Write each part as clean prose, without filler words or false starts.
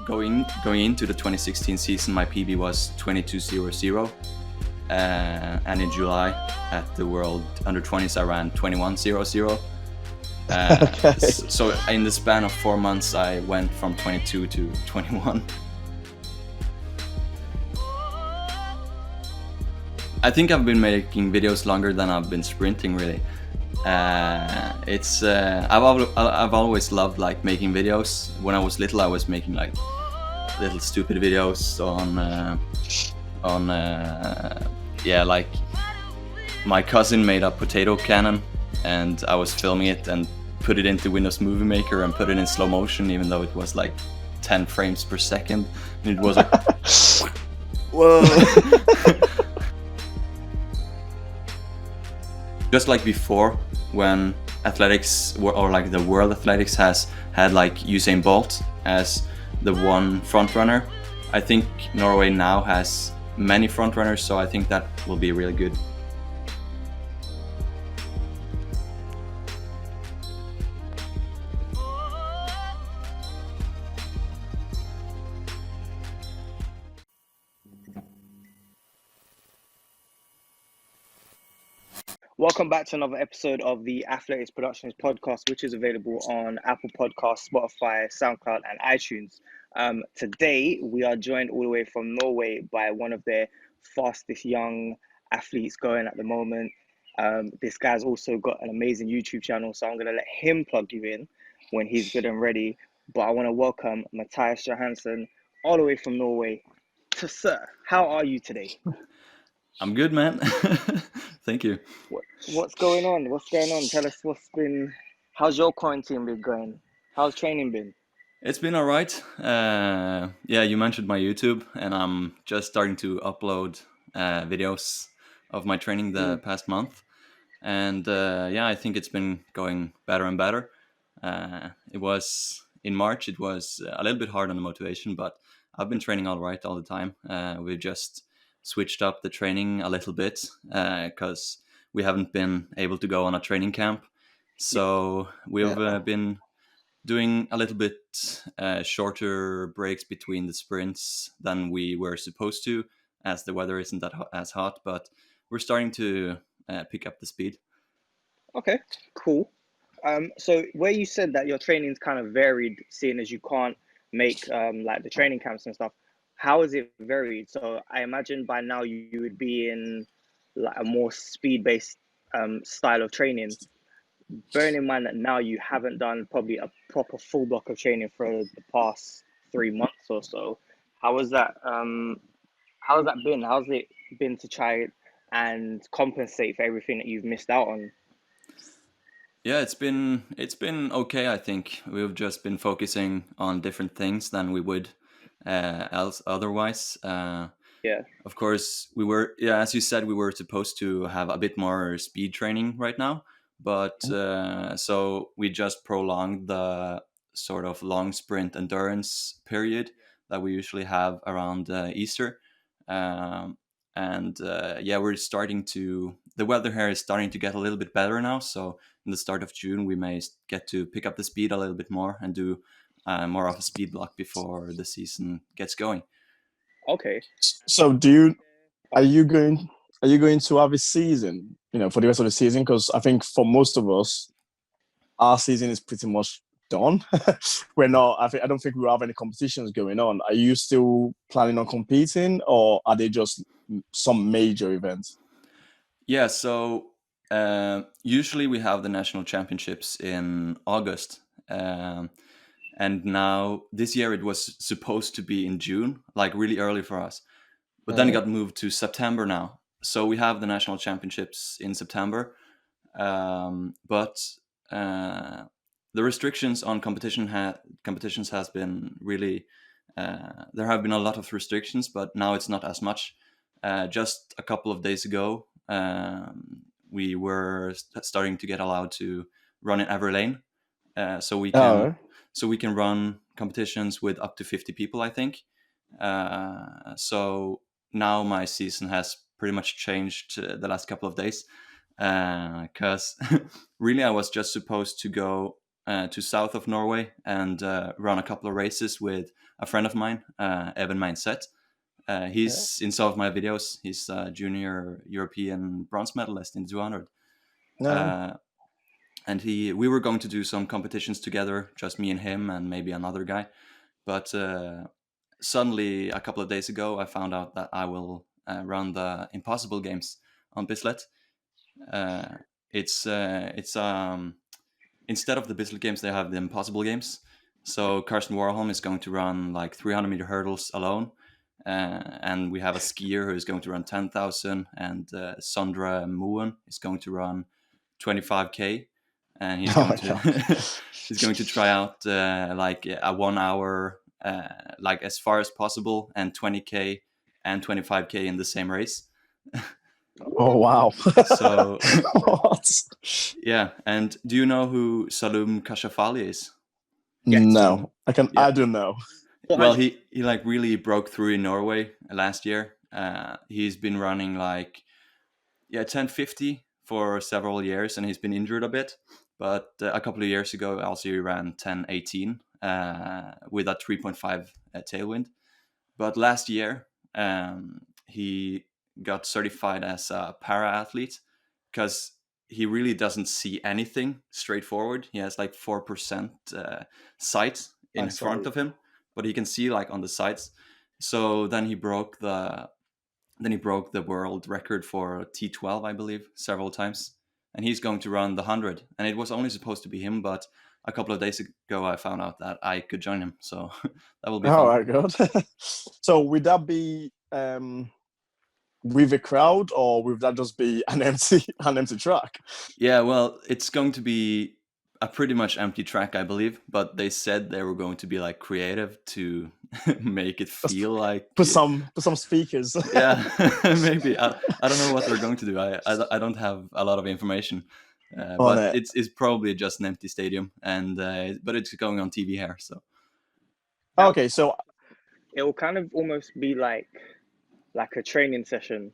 going into the 2016 season, my PB was 22:00, and in July at the World Under 20s I ran 21:00. Okay. So in the span of 4 months, I went from 22 to 21. I think I've been making videos longer than I've been sprinting, really. I've always loved like making videos. When I was little, I was making like little stupid videos on like my cousin made a potato cannon, and I was filming it and put it into Windows Movie Maker and put it in slow motion, even though it was like 10 frames per second, and it was like whoa. Just like before, when athletics or like the World Athletics has had like Usain Bolt as the one front runner, I think Norway now has many front runners, so I think that will be really good. Welcome back to another episode of the Athletics Productionz podcast, which is available on Apple Podcasts, Spotify, SoundCloud, and iTunes. Today, we are joined all the way from Norway by one of their fastest young athletes going at the moment. This guy's also got an amazing YouTube channel, so I'm going to let him plug you in when he's good and ready. But I want to welcome MATHIAS Johansen all the way from Norway. To sir, how are you today? I'm good, man. Thank you. What's going on? Tell us how's your quarantine been going? How's training been? It's been all right. You mentioned my YouTube, and I'm just starting to upload videos of my training the past month. And I think it's been going better and better. It was in March, it was a little bit hard on the motivation, but I've been training all right all the time. We've just switched up the training a little bit because we haven't been able to go on a training camp. So we've been doing a little bit shorter breaks between the sprints than we were supposed to, as the weather isn't as hot, but we're starting to pick up the speed. Okay, cool. So where you said that your training's kind of varied, seeing as you can't make like the training camps and stuff, how is it varied? So I imagine by now you would be in like a more speed-based style of training. Bearing in mind that now you haven't done probably a proper full block of training for the past 3 months or so, how has that been? How's it been to try and compensate for everything that you've missed out on? Yeah, it's been okay. I think we've just been focusing on different things than we would else otherwise. Of course, as you said, we were supposed to have a bit more speed training right now, but so we just prolonged the sort of long sprint endurance period that we usually have around Easter. We're starting to, the weather here is starting to get a little bit better now. So in the start of June, we may get to pick up the speed a little bit more and do more of a speed block before the season gets going. Okay. So are you going to have a season, for the rest of the season? Because I think for most of us, our season is pretty much done. I don't think we'll have any competitions going on. Are you still planning on competing, or are they just some major events? Yeah, so usually we have the national championships in August. And now this year it was supposed to be in June, like really early for us. But then it got moved to September now. So we have the national championships in September. But the restrictions on competitions has been really, there have been a lot of restrictions, but now it's not as much. Just a couple of days ago, we were starting to get allowed to run in every lane. So we can run competitions with up to 50 people, I think. So now my season has pretty much changed the last couple of days, because really I was just supposed to go to south of Norway and run a couple of races with a friend of mine, Evan Mindset. He's in some of my videos. He's a junior European bronze medalist in 200. No. And we were going to do some competitions together, just me and him and maybe another guy. But suddenly, a couple of days ago, I found out that I will run the Impossible Games on Bislett. It's instead of the Bislett Games, they have the Impossible Games. So Carson Warholm is going to run like 300-meter hurdles alone. And we have a skier who is going to run 10,000, and Sondre Moen is going to run 25K, and he's going he's going to try out like a 1 hour, like as far as possible, and 20K and 25K in the same race. Oh wow! So yeah, and do you know who Salum Kashafali is? No, I don't know. Well, he like really broke through in Norway last year. He's been running like 1050 for several years, and he's been injured a bit. But a couple of years ago, also he ran 1018 with a 3.5 tailwind. But last year, he got certified as a para athlete because he really doesn't see anything straightforward. He has like 4% sight in front of him, but he can see like on the sides. So then he broke the world record for T12, I believe, several times. And he's going to run the 100. And it was only supposed to be him, but a couple of days ago I found out that I could join him. So that will be fun. All right, good. So would that be with a crowd, or would that just be an empty track? Yeah, well, it's going to be a pretty much empty track, I believe, but they said they were going to be like creative to make it feel like put some speakers. Yeah, maybe. I don't know what they're going to do. I don't have a lot of information, but it's probably just an empty stadium, and but it's going on TV here. So okay, so it will kind of almost be like a training session.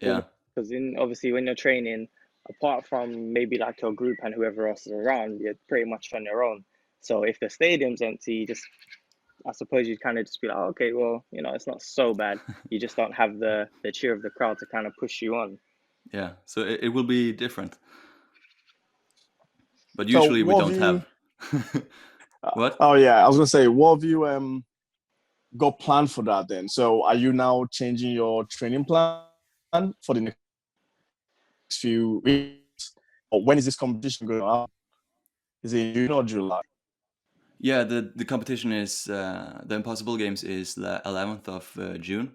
Yeah, because obviously when you're training, apart from maybe like your group and whoever else is around, you're pretty much on your own. So if the stadium's empty, I suppose you'd kind of just be like, oh, okay, well, it's not so bad. You just don't have the cheer of the crowd to kind of push you on. Yeah, so it will be different. But usually we don't have. What? Oh yeah, I was gonna say, what have you got planned for that then? So are you now changing your training plan for the next few weeks? Or when is this competition going on? Is it in June or July? Yeah, the competition is the Impossible Games is the 11th of June.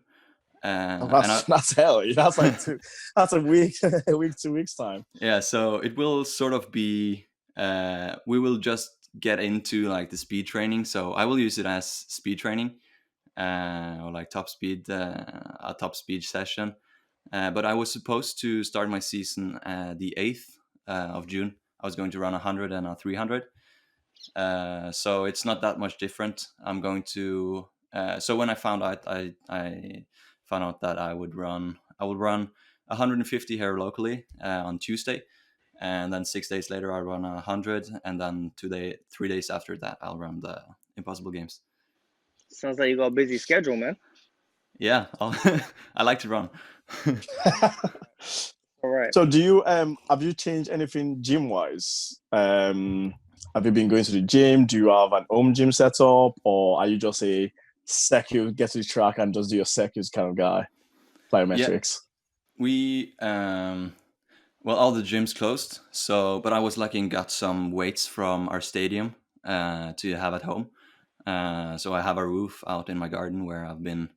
That's hell. That's like that's a week, 2 weeks time. Yeah, so it will sort of be. We will just get into like the speed training. So I will use it as speed training, or like top speed, a top speed session. But I was supposed to start my season the 8th of June. I was going to run 100 and a 300. So it's not that much different. I'm going to. So when I found out, I found out that I would run 150 here locally on Tuesday, and then 6 days later I'll run 100, and then 3 days after that I'll run the Impossible Games. Sounds like you got a busy schedule, man. Yeah, I like to run. All right. So do you have you changed anything gym wise? Have you been going to the gym? Do you have an home gym setup, or are you just a circuit, get to the track and just do your circuits kind of guy? Plyometrics. Yeah. We well, all the gyms closed. So, but I was lucky and got some weights from our stadium to have at home. So I have a roof out in my garden where I've been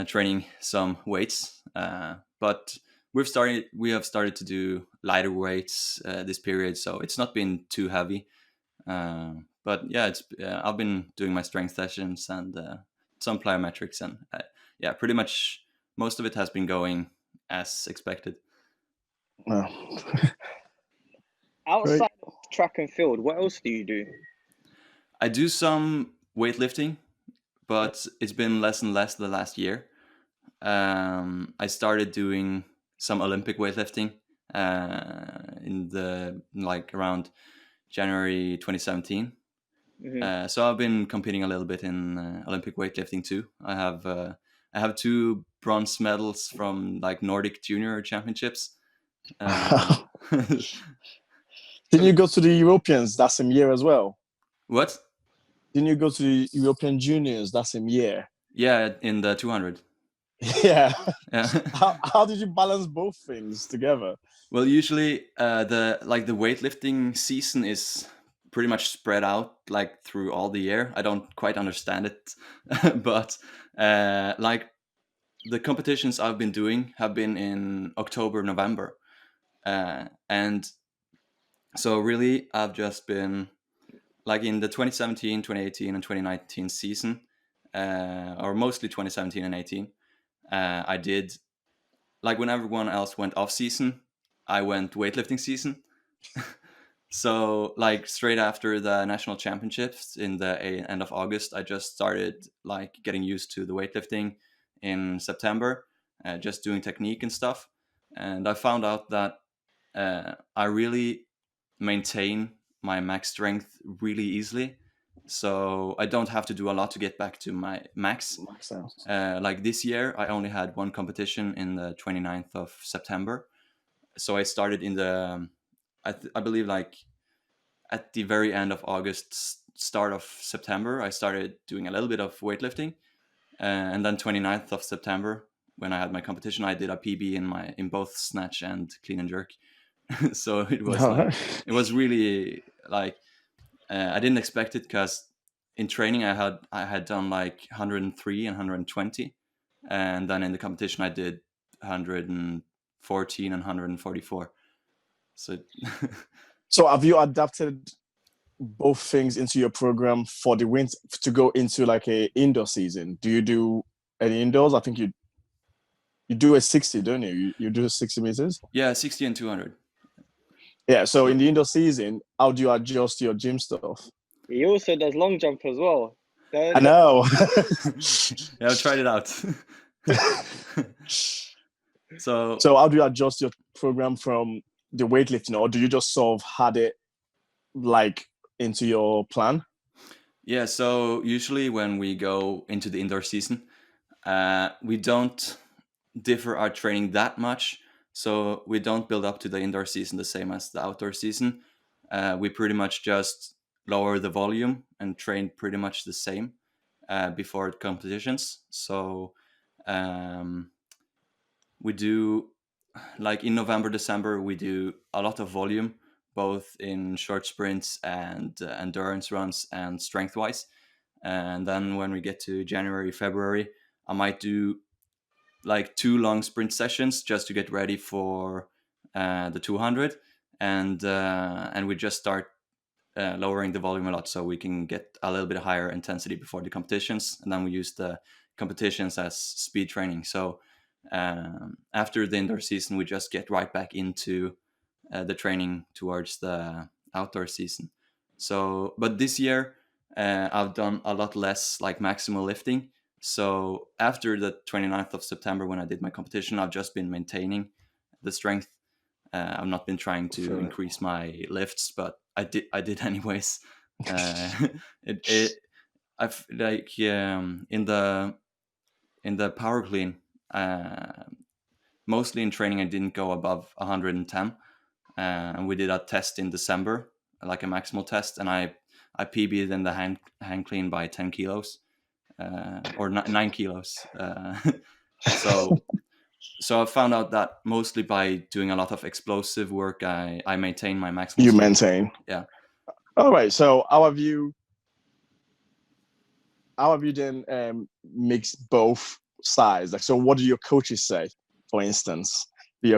training some weights. But we have started to do lighter weights this period, so it's not been too heavy. But yeah, I've been doing my strength sessions and some plyometrics, and yeah, pretty much most of it has been going as expected. Oh. Outside of track and field, what else do you do? I do some weightlifting, but it's been less and less the last year. I started doing some Olympic weightlifting in the around January 2017. Mm-hmm. So I've been competing a little bit in Olympic weightlifting too. I have 2 bronze medals from like Nordic Junior Championships. Didn't you go to the Europeans that same year as well? What? Didn't you go to the European Juniors that same year? Yeah, in the 200. Yeah. Yeah. How did you balance both things together? Well, usually the weightlifting season is pretty much spread out like through all the year. I don't quite understand it, but like the competitions I've been doing have been in October, November, and so really I've just been like in the 2017, 2018, and 2019 season, or mostly 2017 and 18. I did like when everyone else went off season, I went weightlifting season. So like straight after the national championships in the end of August, I just started like getting used to the weightlifting in September, just doing technique and stuff. And I found out that I really maintain my max strength really easily. So I don't have to do a lot to get back to my max. Makes sense. Like this year, I only had one competition in the 29th of September. So I started in the, I believe like at the very end of August, start of September, I started doing a little bit of weightlifting. And then 29th of September, when I had my competition, I did a PB in both snatch and clean and jerk. So it was like, it was really like, I didn't expect it because in training I had done like 103 and 120, and then in the competition I did 114 and 144. So So have you adapted both things into your program for the winter to go into like a indoor season? Do you do any indoors? I think you do a 60, don't you? You do 60 meters? yeah, 60 and 200. Yeah. So in the indoor season, how do you adjust your gym stuff? He also does long jump as well. I know. Yeah, I've tried it out. So So how do you adjust your program from the weightlifting, or do you just sort of had it like into your plan? yeah, so usually when we go into the indoor season, we don't differ our training that much. So we don't build up to the indoor season the same as the outdoor season. We pretty much just lower the volume and train pretty much the same before competitions. So we do like in November, December, we do a lot of volume, both in short sprints and endurance runs and strength wise. And then when we get to January, February, I might do like 2 long sprint sessions just to get ready for the 200, and we just start lowering the volume a lot so we can get a little bit higher intensity before the competitions, and then we use the competitions as speed training. So after the indoor season, we just get right back into the training towards the outdoor season. So, but this year I've done a lot less like maximal lifting. So after the 29th of September, when I did my competition, I've just been maintaining the strength. I've not been trying to increase my lifts, but I did anyways. It I've like in the power clean, mostly in training I didn't go above 110, and we did a test in December, like a maximal test, and I PB'd in the hand clean by 10 kilos, or 9 kilos. So I found out that mostly by doing a lot of explosive work, I maintain my maximal You strength. maintain. Yeah. All right. So how have you then mixed both sides? Like, so what do your coaches say, for instance? Are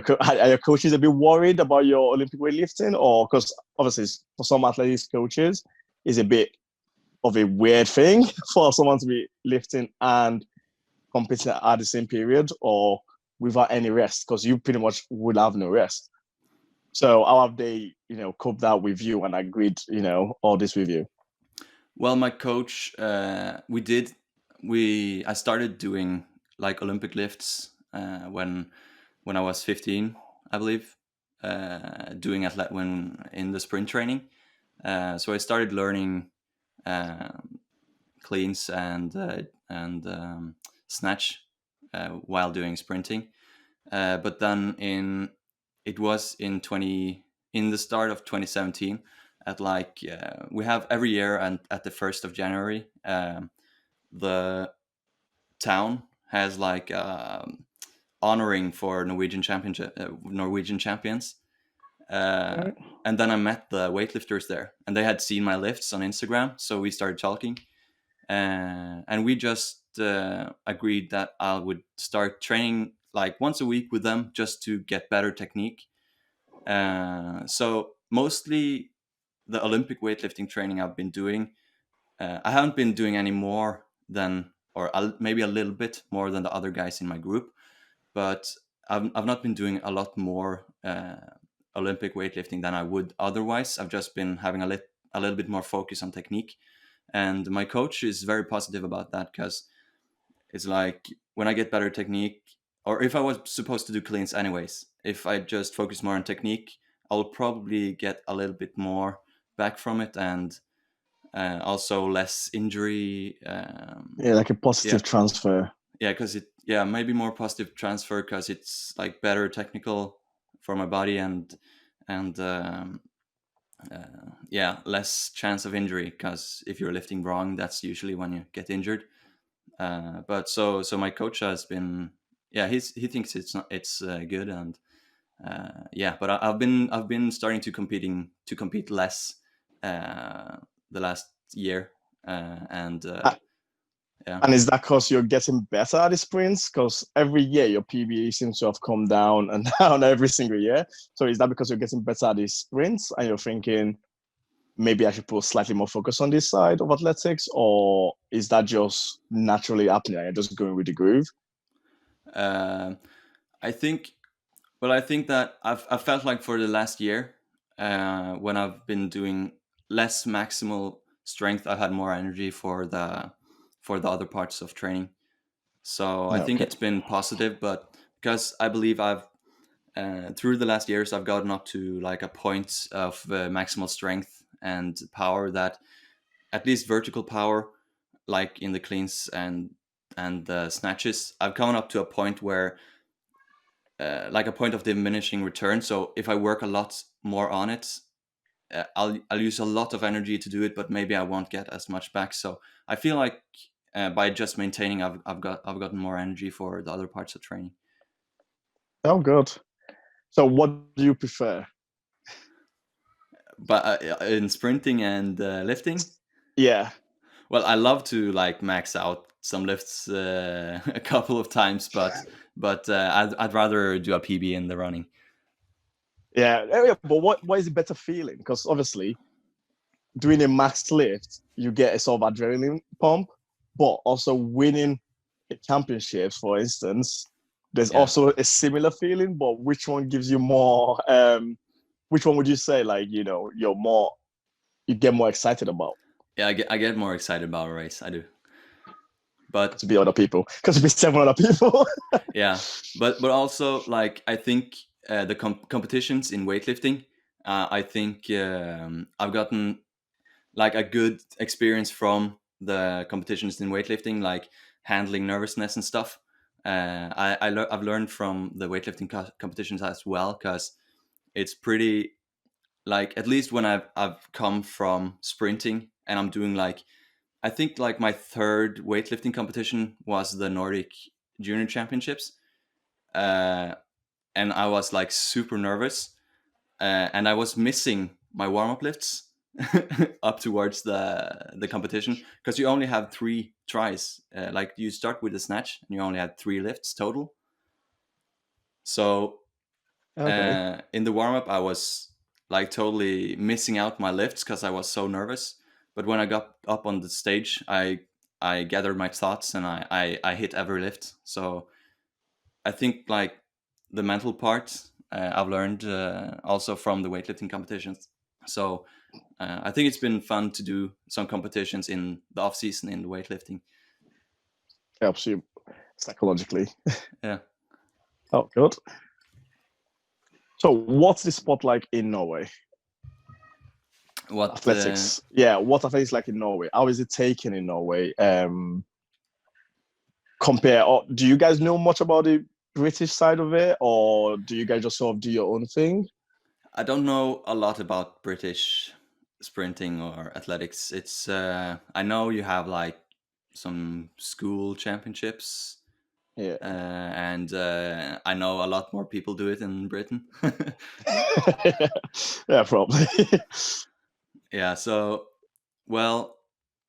your coaches a bit worried about your Olympic weightlifting? Or because obviously for some athletics coaches, it's a bit of a weird thing for someone to be lifting and competing at the same period or without any rest, because you pretty much would have no rest. So how have they, coped that with you and agreed, all this with you? Well, my coach, I started doing like Olympic lifts when I was 15, I believe, doing when in the sprint training, So I started learning cleans and snatch while doing sprinting. But then it was in the start of 2017 at like we have every year, and at the 1st of January the town has like honoring for Norwegian champions. Right. And then I met the weightlifters there, and they had seen my lifts on Instagram, so we started talking, and we just agreed that I would start training like once a week with them just to get better technique. So mostly the Olympic weightlifting training I've been doing, I haven't been doing any more than, or maybe a little bit more than the other guys in my group, but I've not been doing a lot more Olympic weightlifting than I would otherwise. I've just been having a little bit more focus on technique, and my coach is very positive about that, because it's like when I get better technique, or if I was supposed to do cleans anyways, if I just focus more on technique, I'll probably get a little bit more back from it, and also less injury. Yeah, like a positive transfer. Yeah, because maybe more positive transfer, because it's like better technical for my body, and less chance of injury, because if you're lifting wrong, that's usually when you get injured. But so my coach has been, he thinks it's good, and but I've been starting to compete less the last year, and yeah. And is that because you're getting better at the sprints? Because every year your PB seems to have come down and down every single year. So is that because you're getting better at the sprints and you're thinking, maybe I should put slightly more focus on this side of athletics? Or is that just naturally happening and you're just going with the groove? I think that I've felt like for the last year, when I've been doing less maximal strength, I've had more energy for the other parts of training. So I think it's been positive, but because I believe I've through the last years I've gotten up to like a point of maximal strength and power, that at least vertical power, like in the cleans and the snatches, I've come up to a point where like a point of diminishing return. So if I work a lot more on it, I'll use a lot of energy to do it, but maybe I won't get as much back. So I feel like by just maintaining, I've gotten more energy for the other parts of training. Oh, good. So what do you prefer? But in sprinting and lifting, Yeah. well, I love to like max out some lifts a couple of times, but I'd rather do a PB in the running. Yeah, but what is a better feeling? Because obviously, doing a max lift, you get a sort of adrenaline pump, but also winning a championships, for instance, there's also a similar feeling. But which one gives you more? Which one would you say, like, you get more excited about? Yeah, I get more excited about a race. I do. But to be other people, because to be 7 other people. Yeah, but also like I think the competitions in weightlifting, I think I've gotten like a good experience from the competitions in weightlifting, like handling nervousness and stuff. I've learned from the weightlifting competitions as well, because it's pretty, like, at least when I've come from sprinting and I'm doing like, I think like my third weightlifting competition was the Nordic Junior Championships, and I was like super nervous, and I was missing my warm up lifts up towards the competition, because you only have 3 tries. Like you start with a snatch and you only had 3 lifts total. So in the warm up, I was like totally missing out my lifts because I was so nervous. But when I got up on the stage, I gathered my thoughts and I hit every lift. So I think like the mental part I've learned also from the weightlifting competitions. So I think it's been fun to do some competitions in the off season in the weightlifting. Helps you psychologically. Yeah. Oh, good. So what's the sport like in Norway? What? Athletics. Yeah, what athletics like in Norway? How is it taken in Norway? Compare, or do you guys know much about the British side of it, or do you guys just sort of do your own thing? I don't know a lot about British sprinting or athletics. It's I know you have like some school championships, Yeah. and I know a lot more people do it in Britain. Yeah, probably. Yeah. So, well,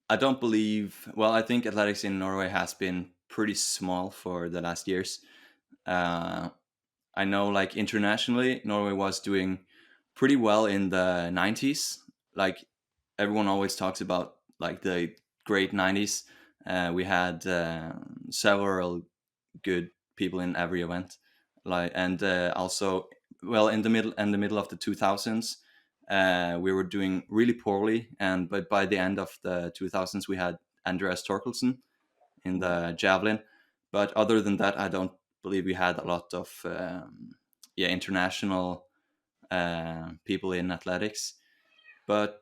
I don't believe. Well, I think athletics in Norway has been pretty small for the last years. Uh, I know, like internationally, Norway was doing pretty well in the '90s. Like everyone always talks about, like the great '90s. We had several good people in every event, like, and also, well, in the middle of the 2000s, we were doing really poorly, and but by the end of the 2000s, we had Andreas Torkelsen in the javelin. But other than that, I don't believe we had a lot of yeah, international people in athletics. But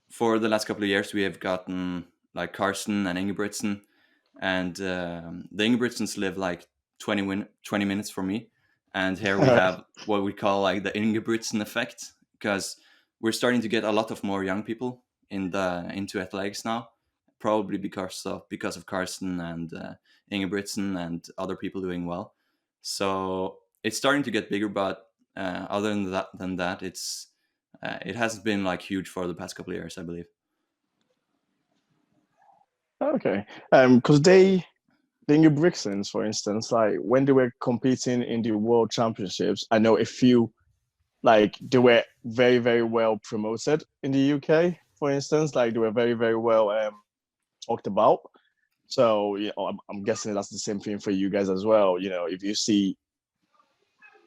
for the last couple of years, we have gotten like Carson and Ingebrigtsen, and the Ingebrigtsens live like 20 minutes from me. And here we have what we call like the Ingebrigtsen effect, because we're starting to get a lot of more young people into athletics now, probably because of Carson and Ingebrigtsen and other people doing well. So it's starting to get bigger, but other than that, it hasn't been like huge for the past couple of years, I believe. Okay. Because the Brixtons, for instance, like when they were competing in the World Championships, I know a few, like they were very, very well promoted in the UK, for instance, like they were very, very well talked about. So, I'm guessing that's the same thing for you guys as well. If you see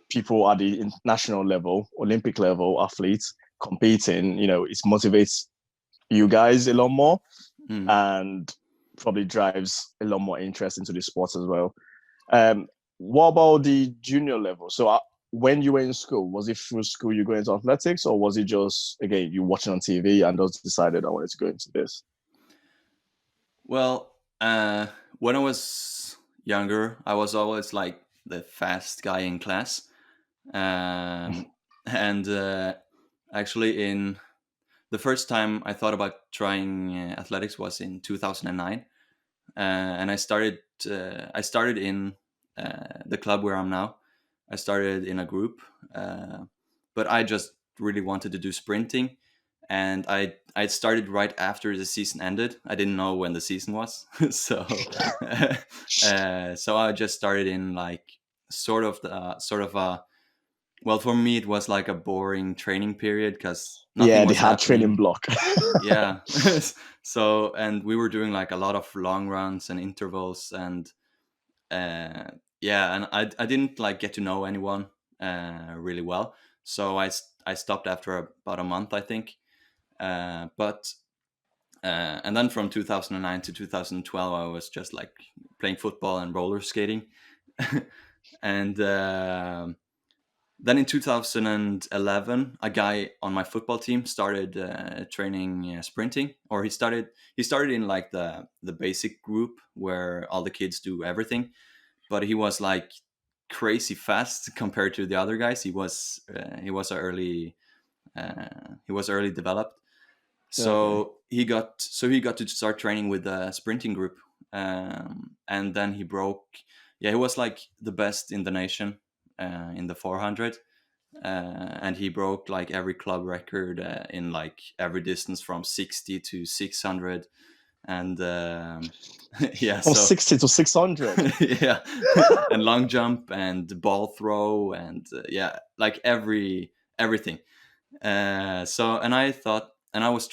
people at the national level, Olympic level athletes competing, it motivates you guys a lot more Mm. and probably drives a lot more interest into the sport as well. What about the junior level? So, when you were in school, was it through school you go into athletics, or was it just again you watching on TV and just decided I wanted to go into this? Well, when I was younger, I was always like the fast guy in class. And actually, in the first time I thought about trying athletics was in 2009, and I started in the club where I'm now. I started in a group, but I just really wanted to do sprinting, and I started right after the season ended. I didn't know when the season was, so so I just started in like sort of a, well, for me it was like a boring training period because nothing Yeah, the was hard training happening. block. Yeah. So, and we were doing like a lot of long runs and intervals, and uh yeah, and I didn't like get to know anyone really well, so I stopped after about a month, I think. But and then from 2009 to 2012, I was just like playing football and roller skating. And then in 2011, a guy on my football team started training sprinting, or he started in like the basic group where all the kids do everything, but he was like crazy fast compared to the other guys. He was early developed, Okay. so he got to start training with the sprinting group, and then he broke. Yeah, he was like the best in the nation in the 400, and he broke like every club record in like every distance from 60 to 600, and yeah, From so 60 to 600. yeah, and long jump and ball throw and yeah, like everything. So, and I thought, and I was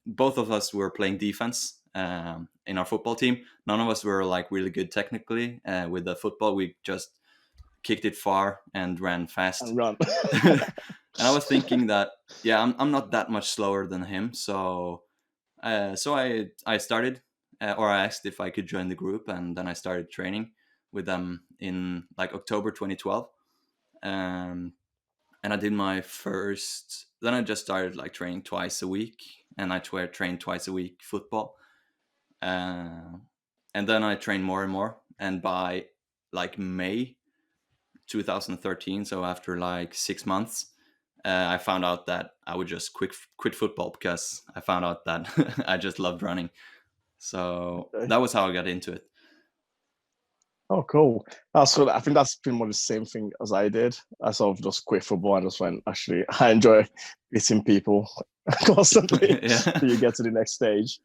both of us were playing defense in our football team. None of us were like really good technically with the football. We just kicked it far and ran fast. And run. And I was thinking that, yeah, I'm not that much slower than him, so I started, or I asked if I could join the group, and then I started training with them in like October 2012. Um, and I did my first then I just started like training twice a week, and I trained twice a week football, and then I trained more and more. And by like May 2013, so after like 6 months, I found out that I would just quit football because I found out that I just loved running. So Okay. that was how I got into it. Oh, cool. So I think that's pretty much the same thing as I did. I sort of just quit football and just went, actually, I enjoy beating people constantly Yeah. till you get to the next stage.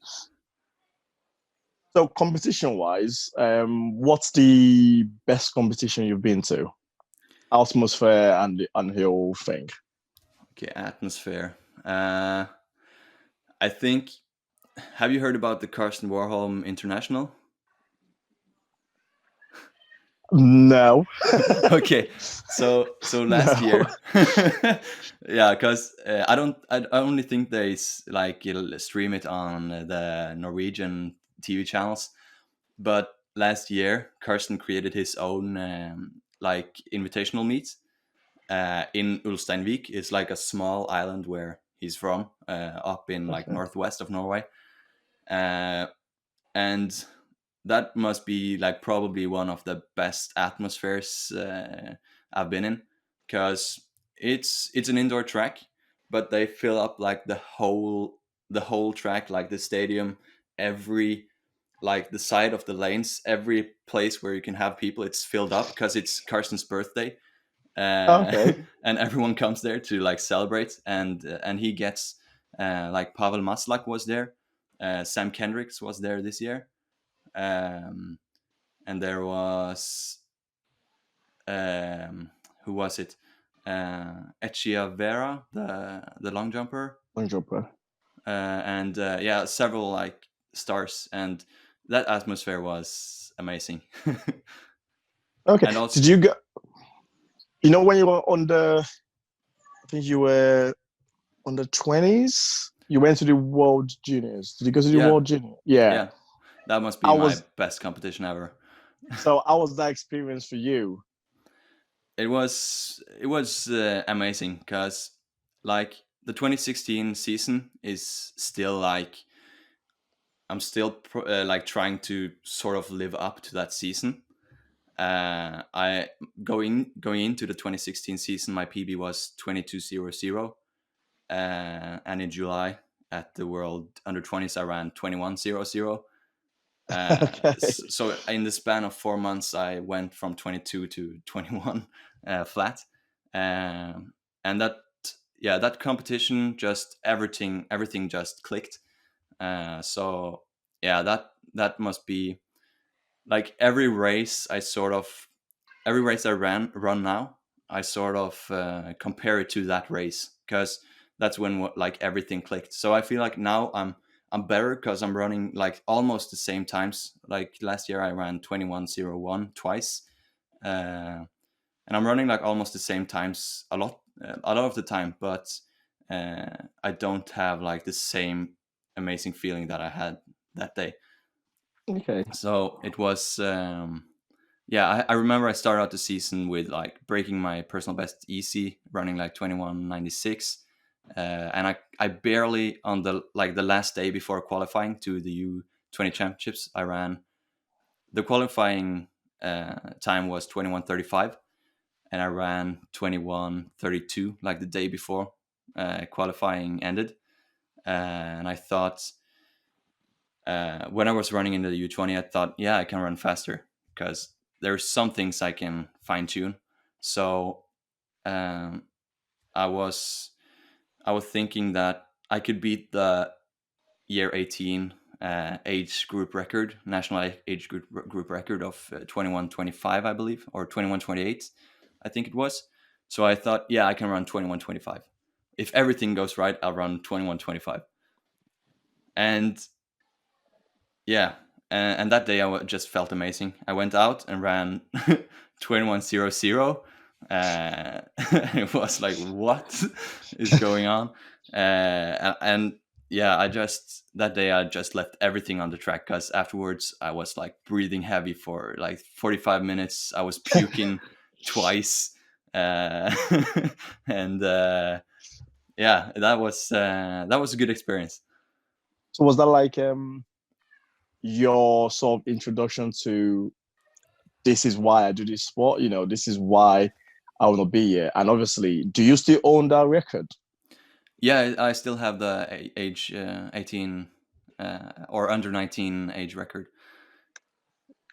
So competition-wise, what's the best competition you've been to? Atmosphere and the whole thing. Okay, atmosphere. I think. Have you heard about the Carson Warholm International? No. Okay, so last No. year, yeah, because I only think they like you'll stream it on the Norwegian TV channels. But last year, Carson created his own like invitational meet in Ulsteinvik. It's like a small island where he's from, up in like Okay. northwest of Norway, and that must be like probably one of the best atmospheres I've been in, because it's an indoor track, but they fill up like the whole track, like the stadium, every like the side of the lanes, every place where you can have people, it's filled up because it's Carson's birthday, Okay. and everyone comes there to like celebrate, and he gets like Pavel Maslak was there, Sam Kendricks was there this year, and there was who was it? Echia Vera, the long jumper, Long jumper. and yeah, several like stars, and that atmosphere was amazing. Okay. And also, Did you go? You know, when you were on the, I think you were on the 20s. You went to the World Juniors. Did you go to the yeah, World Junior? Yeah. yeah, that must be I my was. best competition ever. So how was that experience for you? It was amazing because like the 2016 season is still like I'm still like trying to sort of live up to that season. I going into the 2016 season, my PB was 22:00, and in July at the World Under 20s, I ran 21:00. Okay. So in the span of 4 months, I went from 22 to 21 flat, and that competition, just everything just clicked. So yeah, that must be like every race I run now, I sort of compare it to that race, because that's when like everything clicked. So I feel like now I'm better because I'm running like almost the same times. Like last year I ran 21:01 twice, and I'm running like almost the same times a lot of the time, but I don't have like the same amazing feeling that I had that day. Okay. So it was yeah, I remember I started out the season with like breaking my personal best easy, running like 21:96, and I barely, on the last day before qualifying to the U20 championships, I ran the qualifying time was 21:35, and I ran 21:32 like the day before qualifying ended, and I thought when I was running into the U20, I thought, yeah, I can run faster because there's some things I can fine tune. So um, I was thinking that I could beat the year 18 age group record, national age group record of 21:25, I believe, or 21:28, I think it was. So I thought, yeah, I can run 21:25. If everything goes right, I'll run 21:25. And yeah, and that day just felt amazing. I went out and ran 21:00. It was like, what is going on? And yeah, that day I just left everything on the track, because afterwards I was like breathing heavy for like 45 minutes. I was puking twice, uh, and yeah, that was a good experience. So was that like your sort of introduction to this is why I do this sport? You know, this is why I want to be here. And obviously, do you still own that record? Yeah, I still have the age 18 or under 19 age record.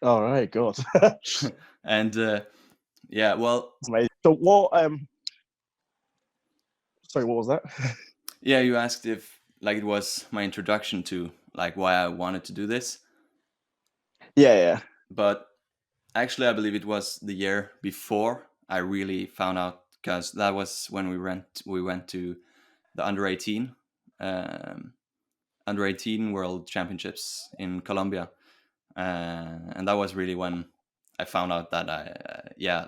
All right, good. And yeah, well, so what? Sorry, what was that? yeah, you asked if like it was my introduction to like why I wanted to do this, Yeah. but actually I believe it was the year before I really found out, because that was when we went to the um, under 18 World Championships in Colombia, and that was really when I found out that yeah,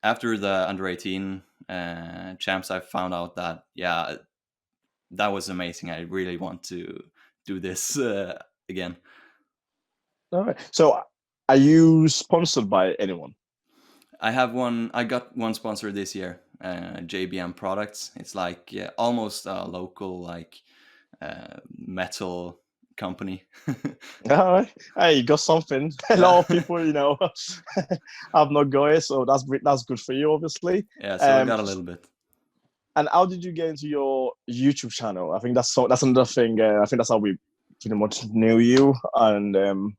after the under 18 champs, I found out that yeah, that was amazing. I really want to do this again. All right. So, are you sponsored by anyone? I got one sponsor this year, JBM Products. It's like almost a local like metal company. All right. Hey, you got something. A lot of people, have not got it, so that's good for you, obviously. Yeah, so I got a little bit. And how did you get into your YouTube channel? I think that's another thing. I think that's how we pretty much knew you, and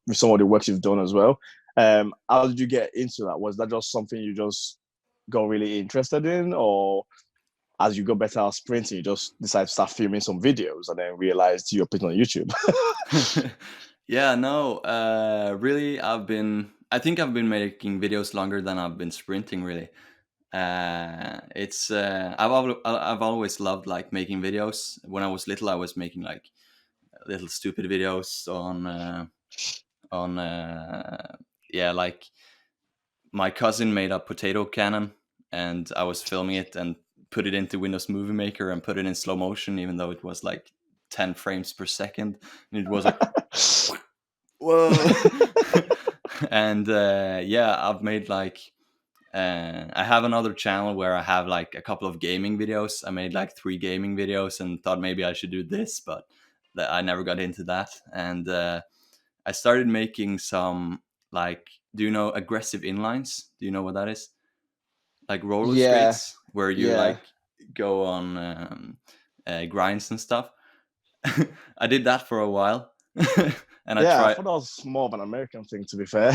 with some of the work you've done as well. How did you get into that? Was that just something you just got really interested in, or as you got better at sprinting, you just decided to start filming some videos and then realized you're putting on YouTube? Yeah, no, really, I think I've been making videos longer than I've been sprinting, really. I've always loved like making videos. When I was little, I was making like little stupid videos on yeah, like my cousin made a potato cannon, and I was filming it and put it into Windows Movie Maker and put it in slow motion, even though it was like 10 frames per second, and it was like whoa. And yeah, I've made like I have another channel where I have like a couple of gaming videos. I made like 3 gaming videos and thought maybe I should do this, but I never got into that. And I started making some like, do you know aggressive inlines? Do you know what that is? Like roller Yeah, skates where you yeah. like go on grinds and stuff. I did that for a while. And I Yeah, I tried. thought that was more of an American thing, to be fair.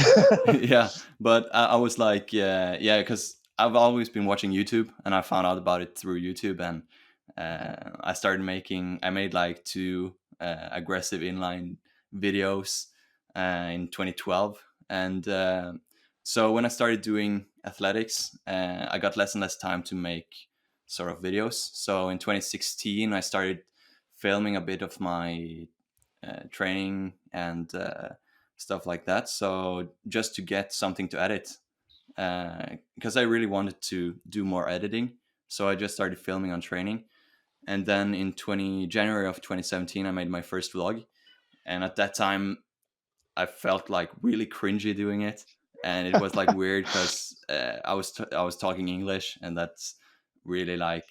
Yeah, but I was like, yeah, because I've always been watching YouTube, and I found out about it through YouTube, and I made like 2 aggressive inline videos in 2012, and so when I started doing athletics, I got less and less time to make sort of videos. So in 2016, I started filming a bit of my training and stuff like that. So just to get something to edit, because I really wanted to do more editing. So I just started filming on training. And then in January of 2017, I made my first vlog. And at that time, I felt like really cringy doing it. And it was like weird because I was talking English, and that's really like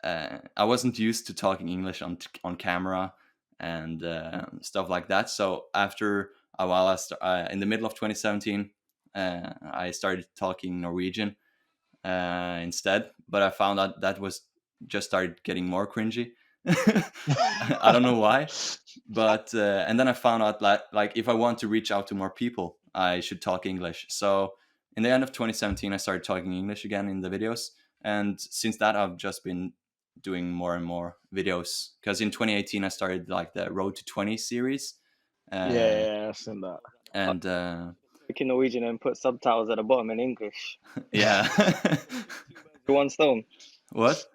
I wasn't used to talking English on camera and stuff like that. So after a while, in the middle of 2017, I started talking Norwegian instead. But I found out that was just started getting more cringy. I don't know why, but and then I found out that like if I want to reach out to more people, I should talk English. So in the end of 2017, I started talking English again in the videos, and since that, I've just been doing more and more videos. Because in 2018, I started like the Road to 20 series, Yeah, I've seen that. and Speak in Norwegian and put subtitles at the bottom in English. yeah. One stone. What?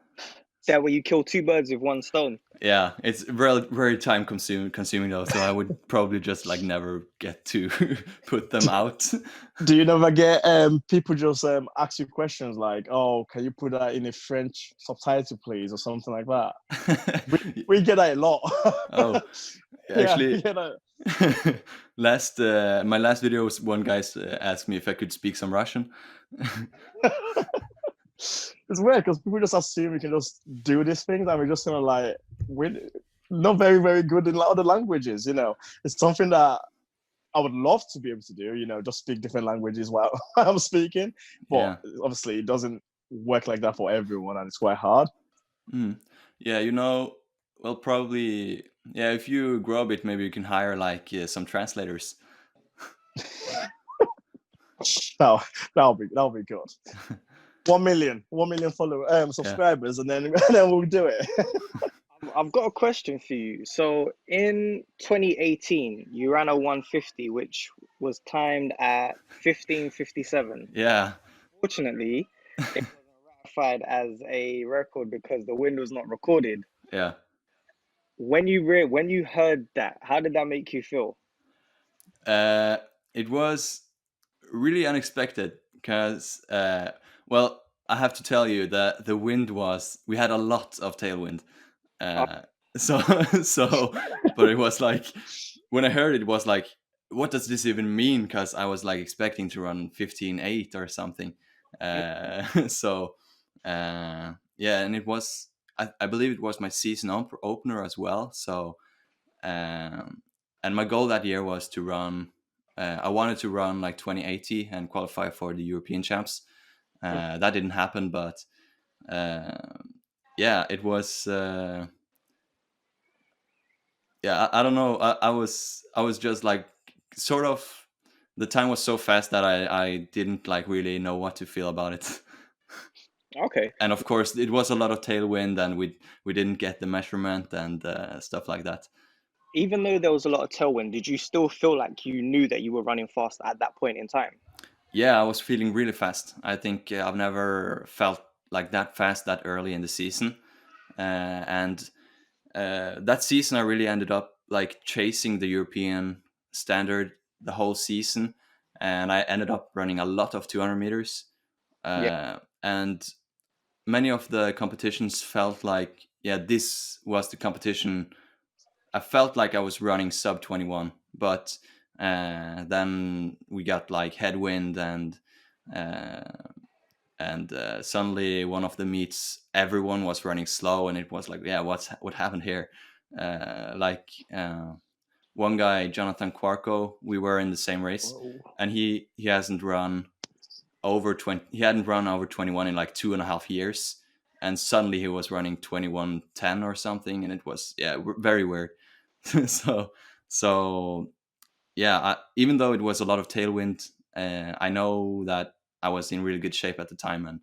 That way you kill 2 birds with 1 stone. Yeah, it's very time consuming though, so I would probably just like never get to put them out. Do you never get people just ask you questions like, "Oh, can you put that in a French subtitle, please," or something like that? We get that a lot. Oh, Yeah, we actually, get that. my last video was one guy asked me if I could speak some Russian. It's weird because people just assume we can just do these things, and we're just kind of like we're not very, very good in other languages. It's something that I would love to be able to do. Just speak different languages while I'm speaking, but Yeah. obviously it doesn't work like that for everyone, and it's quite hard. Yeah, well, probably, yeah, if you grow a bit, maybe you can hire like some translators. That'll be good. 1 million subscribers, and then we'll do it. I've got a question for you. So in 2018, you ran a 150, which was timed at 15:57. Yeah. Fortunately, it wasn't ratified as a record because the win was not recorded. Yeah. When you heard that, how did that make you feel? It was really unexpected because, well, I have to tell you that the wind we had a lot of tailwind. So, but it was like, when I heard it, it was like, what does this even mean? Because I was like expecting to run 15:8 or something. So, yeah, and it was, I believe it was my season opener as well. So, and my goal that year was to run, I wanted to run like 2080 and qualify for the European champs. That didn't happen, but yeah, it was, yeah, I don't know. I was just like, sort of, the time was so fast that I didn't like really know what to feel about it. Okay. And of course, it was a lot of tailwind, and we didn't get the measurement and stuff like that. Even though there was a lot of tailwind, did you still feel like you knew that you were running fast at that point in time? Yeah, I was feeling really fast. I think I've never felt like that fast that early in the season. And that season, I really ended up like chasing the European standard the whole season. And I ended up running a lot of 200 meters. Yeah. And many of the competitions felt like, yeah, this was the competition. I felt like I was running sub 21, but then we got like headwind, and suddenly one of the meets, everyone was running slow, and it was like, yeah, what happened here? Like one guy, Jonathan Quarko, we were in the same race. Whoa. And he hasn't run over 20. He hadn't run over 21 in like 2.5 years, and suddenly he was running 21:10 or something, and it was, yeah, very weird. so yeah, even though it was a lot of tailwind, I know that I was in really good shape at the time, and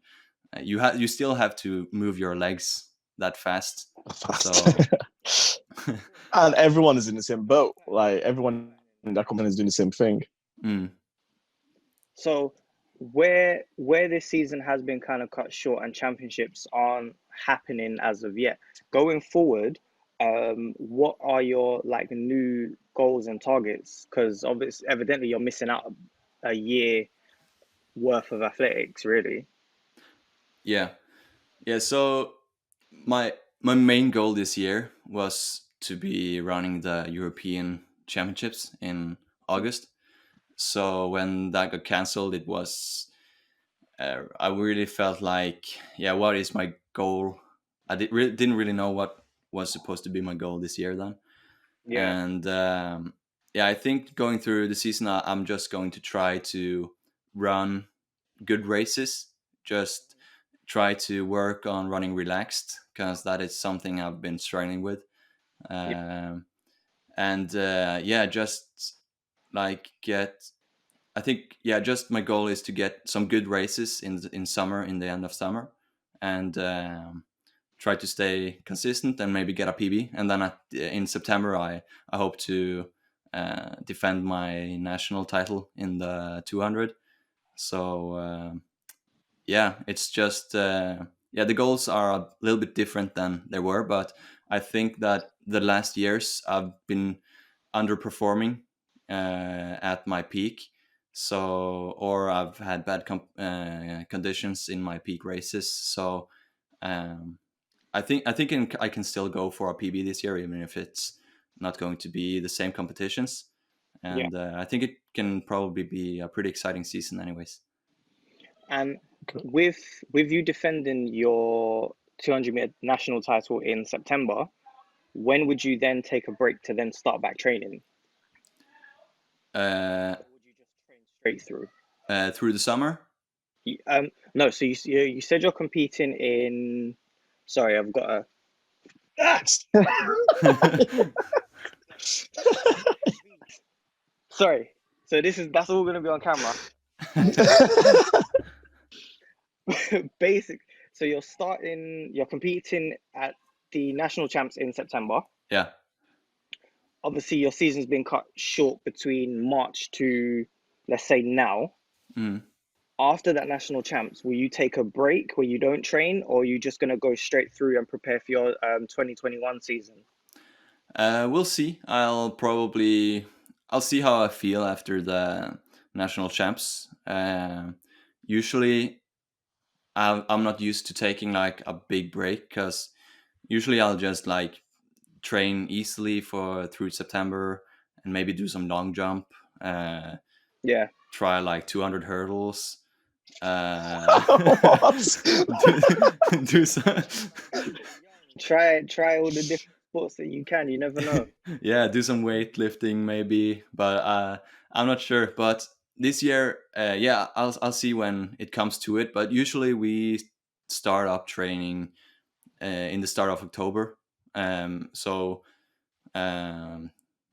you still have to move your legs that fast. Fast. And everyone is in the same boat. Like everyone in that company is doing the same thing. So where this season has been kind of cut short and championships aren't happening as of yet, going forward, what are your like new goals and targets? Because obviously, evidently, you're missing out a year worth of athletics, really. Yeah. So my main goal this year was to be running the European Championships in August. So when that got cancelled, it was, I really felt like, yeah, what is my goal? I didn't really know what was supposed to be my goal this year then. Yeah. And yeah, I think going through the season, I'm just going to try to run good races, just try to work on running relaxed, because that is something I've been struggling with. And yeah, just like I think, yeah, just my goal is to get some good races in summer, in the end of summer, and try to stay consistent and maybe get a PB. And then in September, I hope to defend my national title in the 200. So yeah, it's just, yeah, the goals are a little bit different than they were, but I think that the last years I've been underperforming at my peak. So, or I've had bad conditions in my peak races. So I think I can still go for a PB this year, even if it's not going to be the same competitions. Yeah. And I think it can probably be a pretty exciting season anyways. And Okay. with you defending your 200-meter national title in September, when would you then take a break to then start back training? Uh, Or would you just train straight through? through the summer. No. So you said you're competing in. Sorry, I've got a. Ah! Sorry. So that's all going to be on camera. Basic. So you're competing at the national champs in September. Yeah. Obviously, your season's been cut short between March to, let's say, now. Mm. After that national champs, will you take a break where you don't train, or are you just going to go straight through and prepare for your 2021 season? We'll see. I'll see how I feel after the national champs. Usually, I'm not used to taking like a big break because usually I'll just like train easily through September and maybe do some long jump. Yeah. Try like 200 hurdles. What? do some. Try all the different sports that you can. You never know. Yeah, do some weightlifting maybe, but I'm not sure. But this year, yeah, I'll see when it comes to it. But usually we start up training in the start of October. So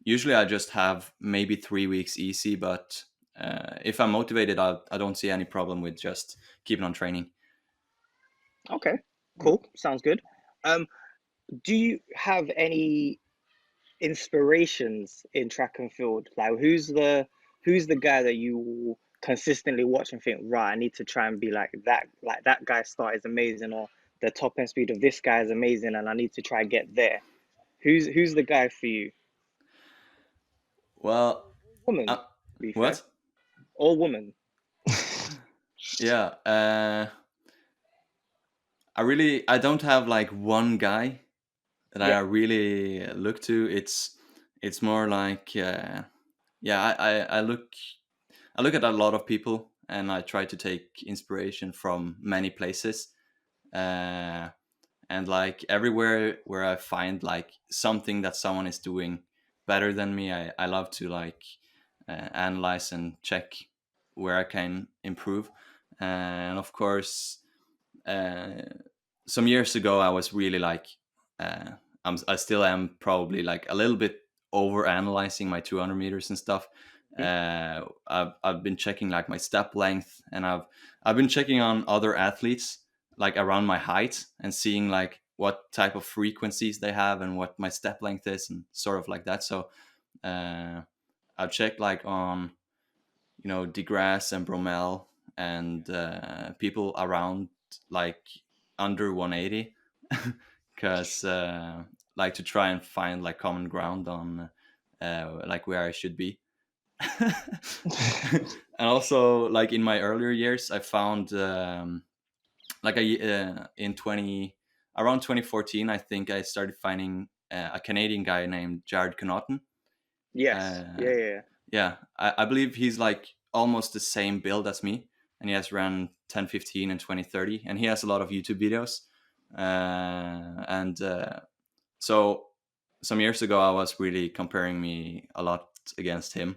usually I just have maybe 3 weeks easy, but if I'm motivated, I don't see any problem with just keeping on training. Okay, cool. Sounds good. Do you have any inspirations in track and field? Like, who's the guy that you consistently watch and think, right, I need to try and be like that. Like that guy's start is amazing, or the top end speed of this guy is amazing, and I need to try and get there. Who's the guy for you? Well, Woman, to be fair, what? or woman. Yeah, I don't have like one guy that I Yeah, really look to. It's more like yeah, I look at a lot of people and I try to take inspiration from many places. And like everywhere where I find like something that someone is doing better than me, I love to like analyze and check where I can improve. And of course, uh, some years ago I was really like uh, I still am probably like a little bit over analyzing my 200 meters and stuff. I've been checking like my step length, and I've been checking on other athletes like around my height and seeing like what type of frequencies they have and what my step length is and sort of like that. So I've checked like on DeGrasse and Bromell and people around like under 180 because like to try and find like common ground on like where I should be. And also like in my earlier years I found like in 20 around 2014 I think I started finding a Canadian guy named Jared Connaughton. yes, uh, yeah. yeah, I believe he's like almost the same build as me, and he has ran 10:15 and 20:30, and he has a lot of YouTube videos. And so some years ago I was really comparing me a lot against him.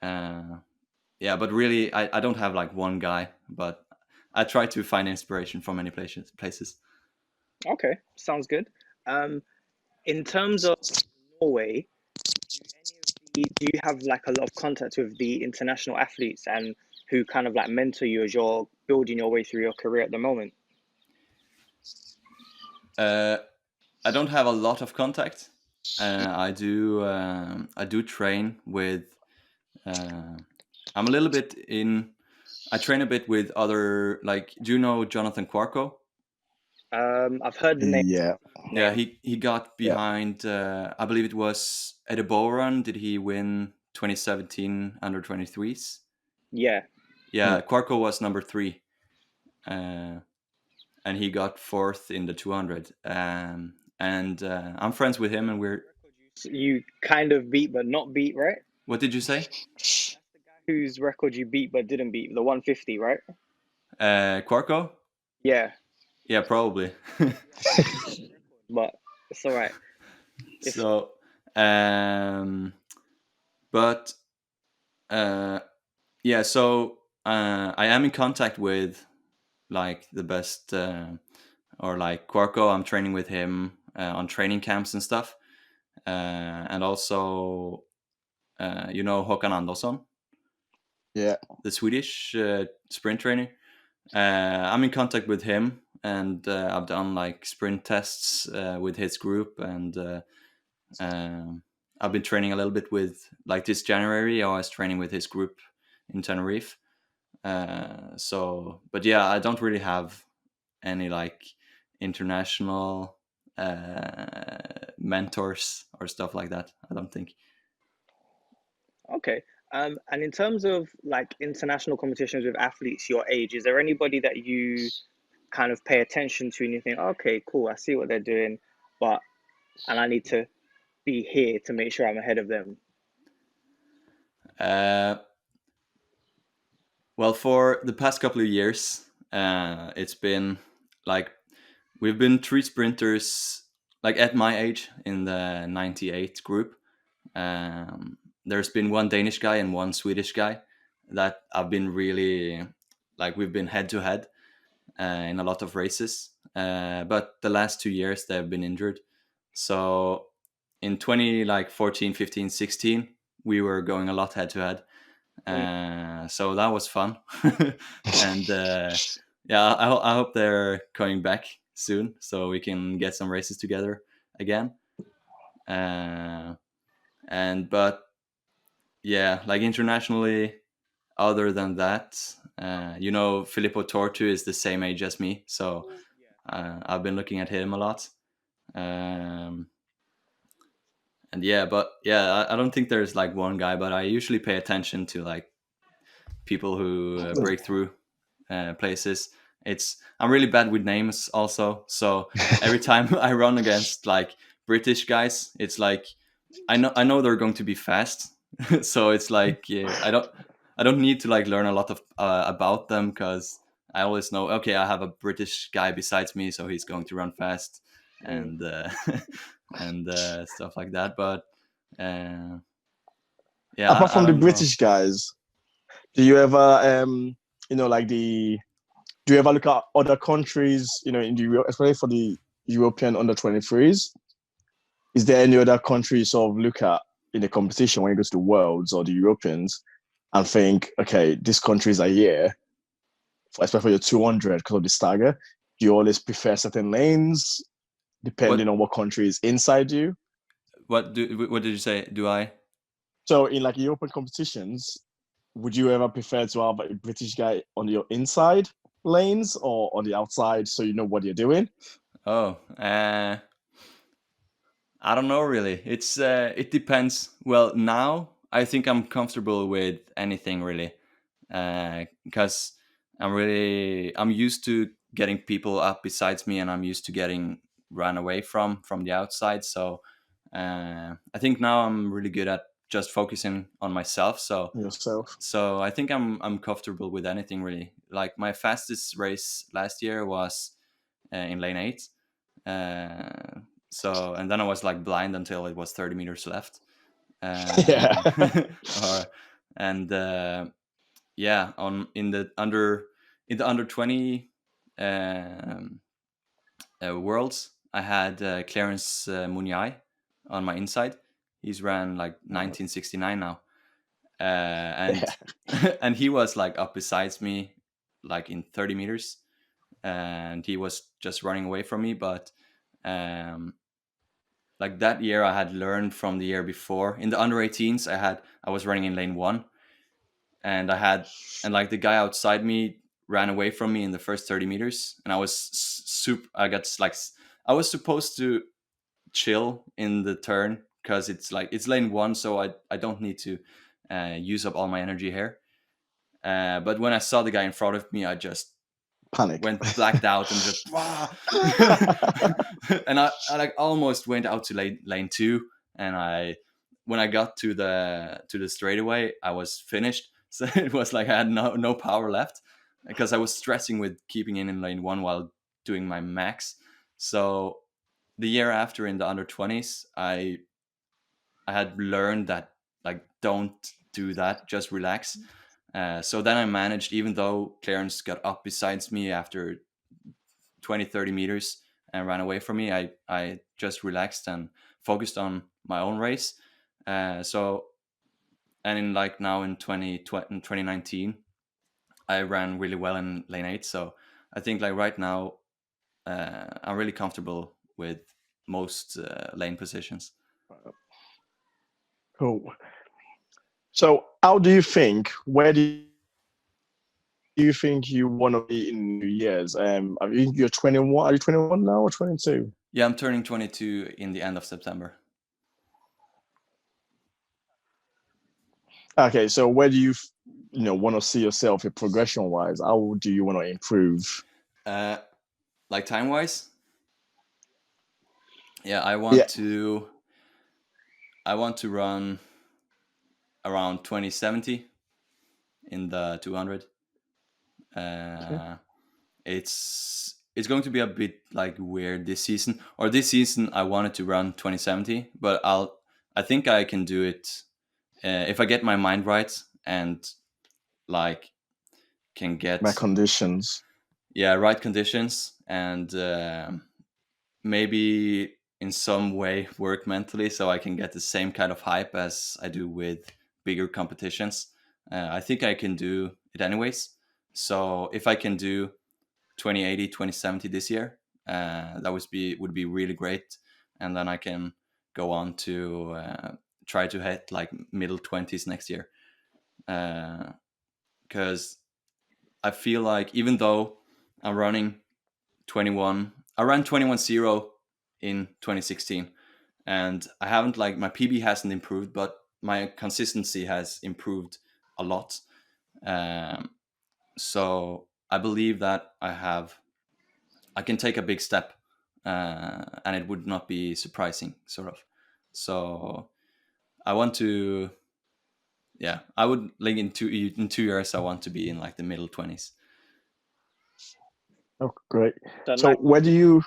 Yeah, but really I don't have like one guy, but I try to find inspiration from many places. Okay, sounds good. In terms of Norway, do you have like a lot of contact with the international athletes and who kind of like mentor you as you're building your way through your career at the moment? I don't have a lot of contact. I do train with I'm a little bit in I train a bit with other, like, do you know Jonathan Quarko? I've heard the name. Yeah, Yeah, he got yeah. behind I believe it was at a bow run. Did he win 2017 under 23s? Yeah. Yeah, Quarko was number 3. And he got 4th in the 200. And I'm friends with him, and we're. You kind of beat but not beat, right? What did you say? Whose record you beat but didn't beat? The 150, right? Quarko? Yeah, Yeah, probably. but it's all right. It's So, but yeah, so I am in contact with like the best, or like Quarko. I'm training with him on training camps and stuff, and also Håkan Andersson, Yeah. the Swedish sprint trainer. I'm in contact with him, and I've done like sprint tests with his group, and I've been training a little bit with, like, this January I was training with his group in Tenerife. So, but yeah, I don't really have any like international mentors or stuff like that, I don't think. okay. And in terms of like international competitions with athletes your age, is there anybody that you kind of pay attention to and you think, okay, cool, I see what they're doing, and I need to be here to make sure I'm ahead of them? Well, for the past couple of years, it's been like we've been 3 sprinters like at my age in the 98 group. There's been 1 Danish guy and 1 Swedish guy that I've been really, like, we've been head to head in a lot of races. But the last 2 years they've been injured. So in 20 like 14, 15, 16, we were going a lot head to head. So that was fun. And yeah, I hope they're coming back soon so we can get some races together again. And but yeah, like internationally, other than that, Filippo Tortu is the same age as me, so I've been looking at him a lot. And yeah, but yeah, I don't think there's like one guy, but I usually pay attention to like people who break through places. I'm really bad with names also, so every time I run against like British guys, it's like I know they're going to be fast, so it's like, yeah, I don't need to like learn a lot of about them, because I always know, okay, I have a British guy besides me, so he's going to run fast, and and stuff like that. But yeah, Apart I from the don't know. British guys, do you ever like do you ever look at other countries, in the especially for the European under 23s? Is there any other country you sort of look at in the competition when you go to the Worlds or the Europeans and think, okay, these countries are here, especially for your 200 because of the stagger? Do you always prefer certain lanes depending What on what country is inside you? what did you say? Do I? So in like European competitions, would you ever prefer to have a British guy on your inside lanes or on the outside so you know what you're doing? Oh, I don't know really. It depends. Well, now I think I'm comfortable with anything really, because I'm used to getting people up besides me, and I'm used to getting run away from the outside. So I think now I'm really good at just focusing on myself. So Yourself. I think I'm comfortable with anything really. Like my fastest race last year was in lane 8. So, and then I was like blind until it was 30 meters left. Yeah. Or, and yeah, in the under 20 um, worlds, I had Clarence Muniai on my inside. He's ran like 1969 now, and and he was like up besides me, like in 30 meters, and he was just running away from me. But like that year, I had learned from the year before. In the under 18s, I was running in lane 1, and like the guy outside me ran away from me in the first 30 meters, and I was super. I was supposed to chill in the turn because it's lane 1, so I don't need to use up all my energy here. But when I saw the guy in front of me, I just Panic. went blacked out and just and I like almost went out to lane 2, and when I got to the straightaway, I was finished. So it was like I had no power left. because I was stressing with keeping in lane 1 while doing my max. So the year after, in the under 20s, I had learned that, like, don't do that, just relax. So then I managed, even though Clarence got up besides me after 20, 30 meters and ran away from me, I just relaxed and focused on my own race. So, and in like now in 2019, I ran really well in lane 8. So I think like right now, I'm really comfortable with most lane positions. Cool. So, how do you think? Where do you think you want to be in New Year's? I think you're 21. Are you 21 now or 22? Yeah, I'm turning 22 in the end of September. Okay, so where do you want to see yourself progression wise? How do you want to improve? Like time wise, yeah, I Yeah. want to run around 2070 in the 200. Okay. It's going to be a bit like weird this season. Or this season, I wanted to run 2070, but I think I can do it if I get my mind right and like can My get conditions. right conditions and maybe in some way work mentally so I can get the same kind of hype as I do with bigger competitions. I think I can do it anyways. So if I can do 2080, 2070 this year, that would be really great. And then I can go on to try to hit like middle 20s next year. Because I feel like even though I'm running 21, I ran 21.0 in 2016, and I haven't like my PB hasn't improved, but my consistency has improved a lot. Um, so I believe that I can take a big step, and it would not be surprising, sort of. So I want to, yeah, I would like in 2 years I want to be in like the middle 20s. Oh, great. So So nice where do confidence. you?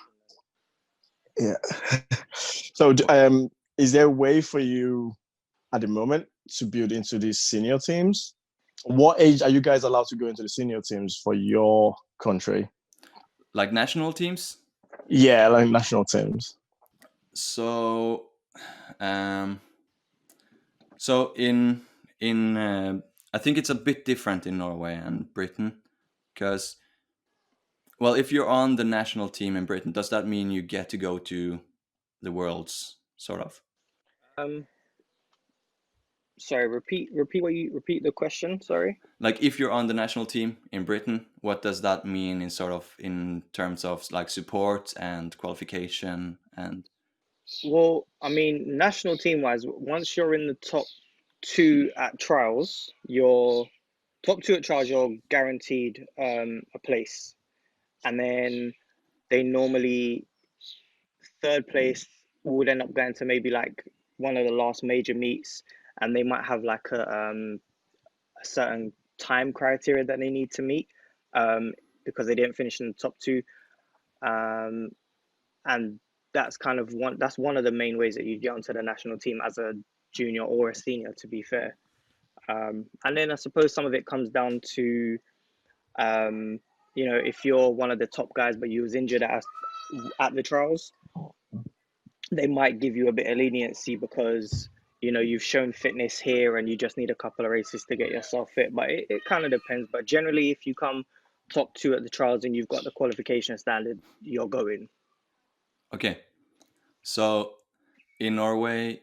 Yeah. So is there a way for you at the moment to build into these senior teams? What age are you guys allowed to go into the senior teams for your country? Like national teams. Yeah, like national teams. So, um, so in I think it's a bit different in Norway and Britain, because, well, if you're on the national team in Britain, does that mean you get to go to the worlds, sort of? Um, sorry, repeat the question. Sorry. Like if you're on the national team in Britain, what does that mean in sort of in terms of like support and qualification and Well, I mean, national team wise, once you're in the top two at trials, you're guaranteed a place, and then they normally third place would end up going to maybe like one of the last major meets, and they might have like a certain time criteria that they need to meet um, because they didn't finish in the top two. Um, and that's one of the main ways that you get onto the national team as a junior or a senior, to be fair. And then I suppose some of it comes down to um, if you're one of the top guys but you was injured at the trials, they might give you a bit of leniency because you've shown fitness here and you just need a couple of races to get yourself fit. But it kind of depends. But generally, if you come top two at the trials and you've got the qualification standard, you're going. okay. So in Norway,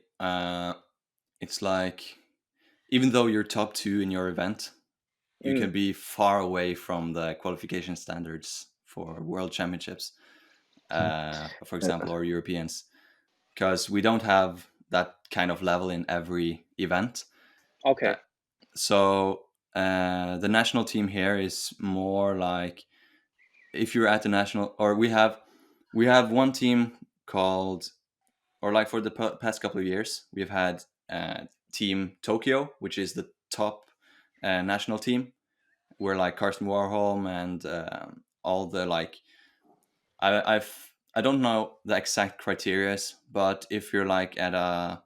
it's like even though you're top 2 in your event, you can Mm, be far away from the qualification standards for world championships, for example, or Europeans, because we don't have that kind of level in every event. Uh, okay. so the national team here is more like if you're at the national, or we have one team called, or like for the past couple of years, we've had Team Tokyo, which is the top national team. where like Carson Warholm and all the like I don't know the exact criterias, but if you're like at a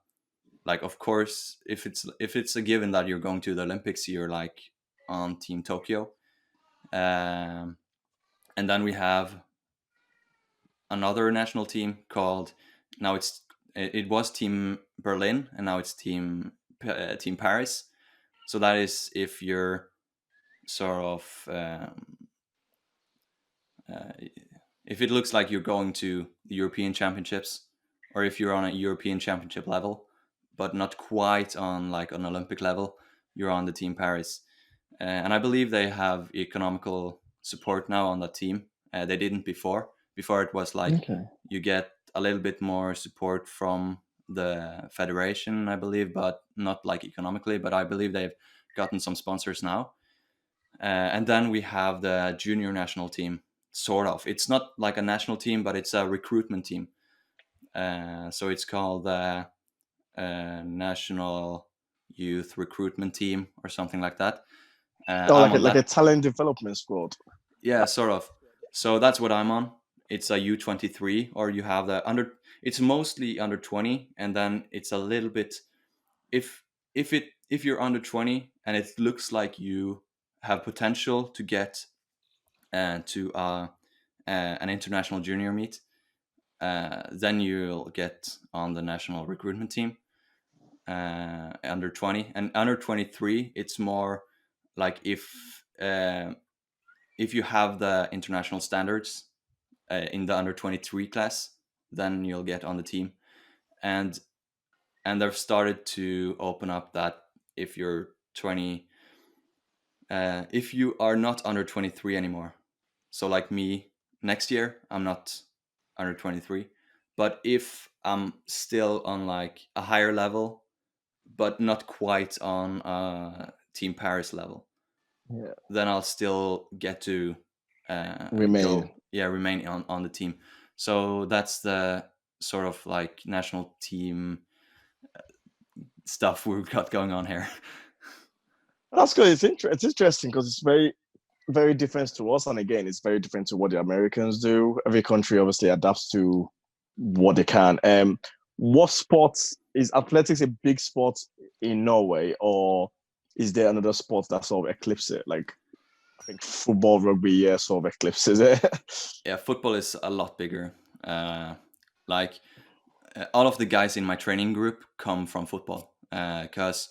like of course if it's a given that you're going to the Olympics, you're like on Team Tokyo, um, and then we have another national team called now it was Team Berlin and now it's Team Paris. So that is if you're sort of uh, if it looks like you're going to the European Championships, or if you're on a European Championship level, but not quite on like an Olympic level, you're on the Team Paris. And I believe they have economical support now on that team. They didn't before. Before it was like Okay. you get a little bit more support from the federation, I believe, but not like economically. But I believe they've gotten some sponsors now. And then we have the junior national team, sort of. It's not like a national team, but it's a recruitment team. So it's called the National Youth Recruitment Team or something like that. Oh, I'm on like a that. talent development squad. Yeah, sort of. So that's what I'm on. It's a U23, or you have the under. It's mostly under 20, and then it's a little bit. If if you're under 20 and it looks like you have potential to get to an international junior meet, then you'll get on the national recruitment team under 20 and under 23. It's more like if you have the international standards in the under 23 class, then you'll get on the team. And they've started to open up that if you're 20, if you are not under 23 anymore, so like me, next year I'm not under 23, but if I'm still on like a higher level but not quite on Team Paris level, Yeah. then I'll still get to Remain. remain on the team. So that's the sort of like national team stuff we've got going on here. That's good. It's interesting because it's very different to us, and again, it's very different to what the Americans do. Every country obviously adapts to what they can. What sports is athletics a big sport in Norway, or is there another sport that sort of eclipses it? Like I think football, rugby, yeah, sort of eclipses it. Yeah, football is a lot bigger. Like all of the guys in my training group come from football because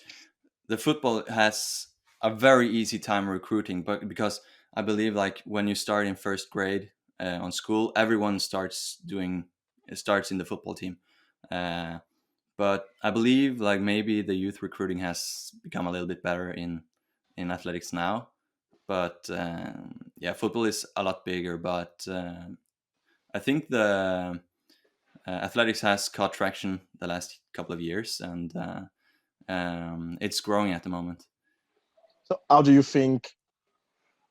the football has a very easy time recruiting, but because I believe like when you start in first grade on school, everyone starts in the football team. Uh, but I believe like maybe the youth recruiting has become a little bit better in athletics now. But yeah, football is a lot bigger. But I think the athletics has caught traction the last couple of years, and it's growing at the moment. So, how do you think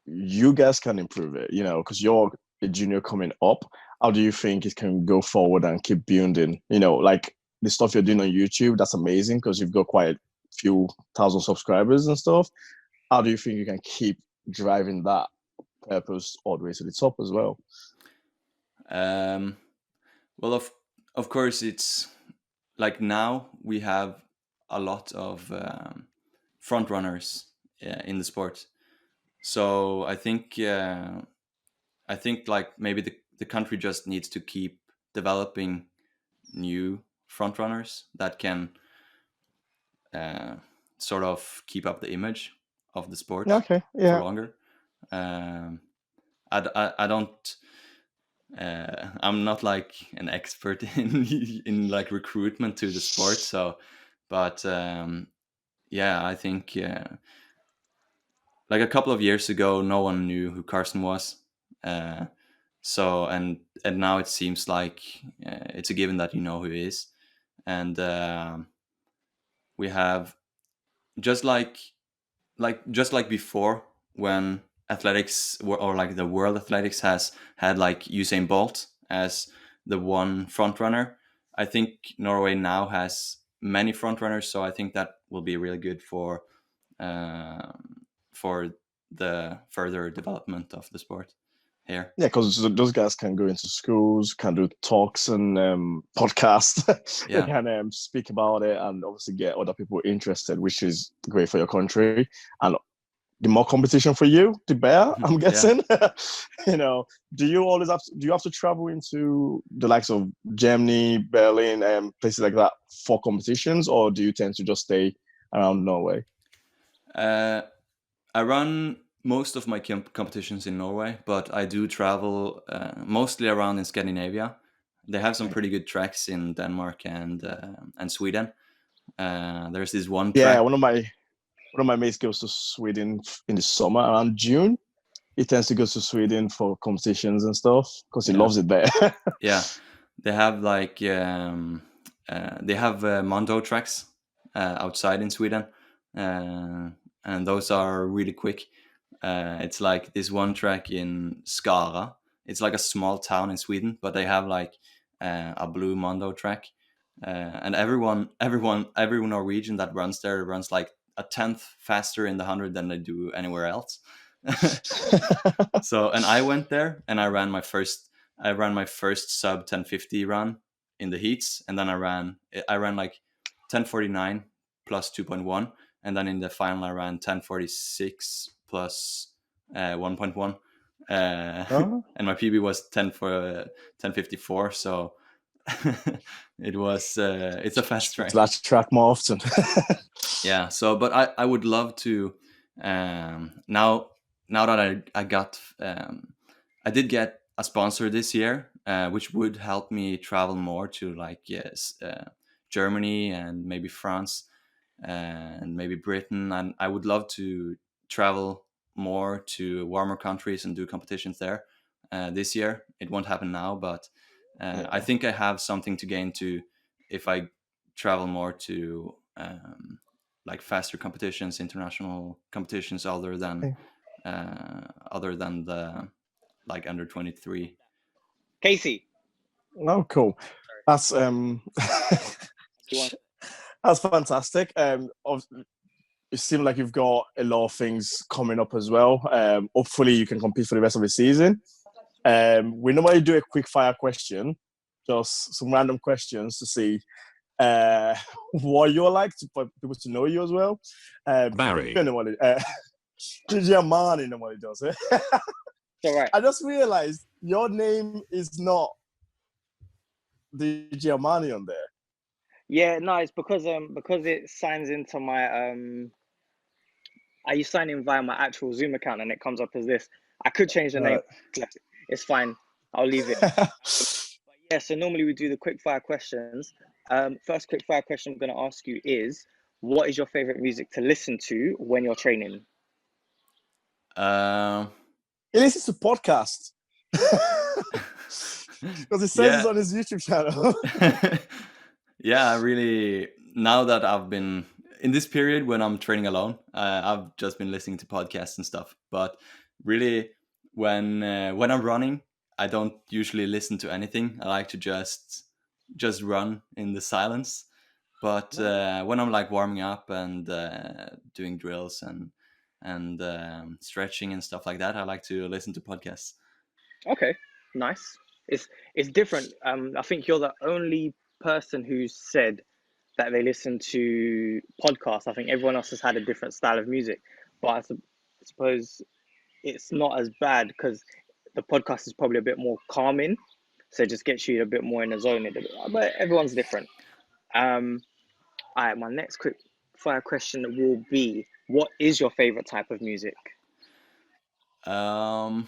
you guys can improve it? Because you're a junior coming up. How do you think it can go forward and keep building? Like the stuff you're doing on YouTube, that's amazing because you've got quite a few thousand subscribers and stuff. How do you think you can keep driving that purpose all the way to the top as well? Well, of course, it's like now we have a lot of front runners in the sport. So I think like maybe the country just needs to keep developing new front runners that can sort of keep up the image of the sport Okay, for yeah. longer. I don't. I'm not like an expert in like recruitment to the sport, so but yeah, I think like a couple of years ago, no one knew who Carson was. Uh, so and now it seems like it's a given that you know who he is, and we have just just like before when athletics or like the world athletics has had like Usain Bolt as the one front runner. I think Norway now has many front runners, so I think that will be really good for the further development of the sport here. Yeah, because those guys can go into schools, can do talks and podcasts. They Yeah. can speak about it and obviously get other people interested, which is great for your country. And the more competition for you, the better, I'm guessing. You know, do you have to travel into the likes of Germany, Berlin, and places like that for competitions, or do you tend to just stay around Norway? I run most of my competitions in Norway, but I do travel mostly around in Scandinavia. They have some pretty good tracks in Denmark and Sweden. There's this one Yeah, track. one of my mates goes to Sweden in the summer around June. He tends to go to Sweden for competitions and stuff because he loves it there. Yeah, they have like Mondo tracks outside in Sweden, and those are really quick. It's like this one track in Skara. It's like a small town in Sweden, but they have like a blue Mondo track, and every Norwegian that runs there runs like a tenth faster in the 100 than they do anywhere else. So, and I went there and I ran my first sub 1050 run in the heats, and then I ran like 1049 plus 2.1, and then in the final I ran 1046 plus 1.1, and my PB was 1054. So it was it's a fast track. Let's track more often. Yeah. So, but I would love to now that I got I did get a sponsor this year, which would help me travel more to like Germany and maybe France and maybe Britain, and I would love to travel more to warmer countries and do competitions there. This year it won't happen now, but I think I have something to gain to if I travel more to like faster competitions, international competitions, other than the like under 23. Casey. Oh, cool. That's that's fantastic. It seems like you've got a lot of things coming up as well. Hopefully, you can compete for the rest of the season. We normally do a quick fire question, just some random questions to see what you're like for people to know you as well. Barry. Armani normally does it. All right. I just realized your name is not the Armani on there. Yeah, no, it's because it signs into my I sign in via my actual Zoom account and it comes up as this. I could change the name. It's fine. I'll leave it. Yeah, so normally we do the quick fire questions. First quick fire question I'm going to ask you is, what is your favorite music to listen to when you're training? He listens to podcasts. Because he says it's on his YouTube channel. Yeah, I really, now that I've been in this period when I'm training alone, I've just been listening to podcasts and stuff. But really, when I'm running, I don't usually listen to anything. I like to just run in the silence. But when I'm like warming up and doing drills and stretching and stuff like that, I like to listen to podcasts. Okay, nice. It's different. I think you're the only person who said that they listen to podcasts. I think everyone else has had a different style of music, but I suppose it's not as bad because the podcast is probably a bit more calming, so it just gets you a bit more in the zone. But everyone's different. All right, my next quick fire question will be: what is your favorite type of music? I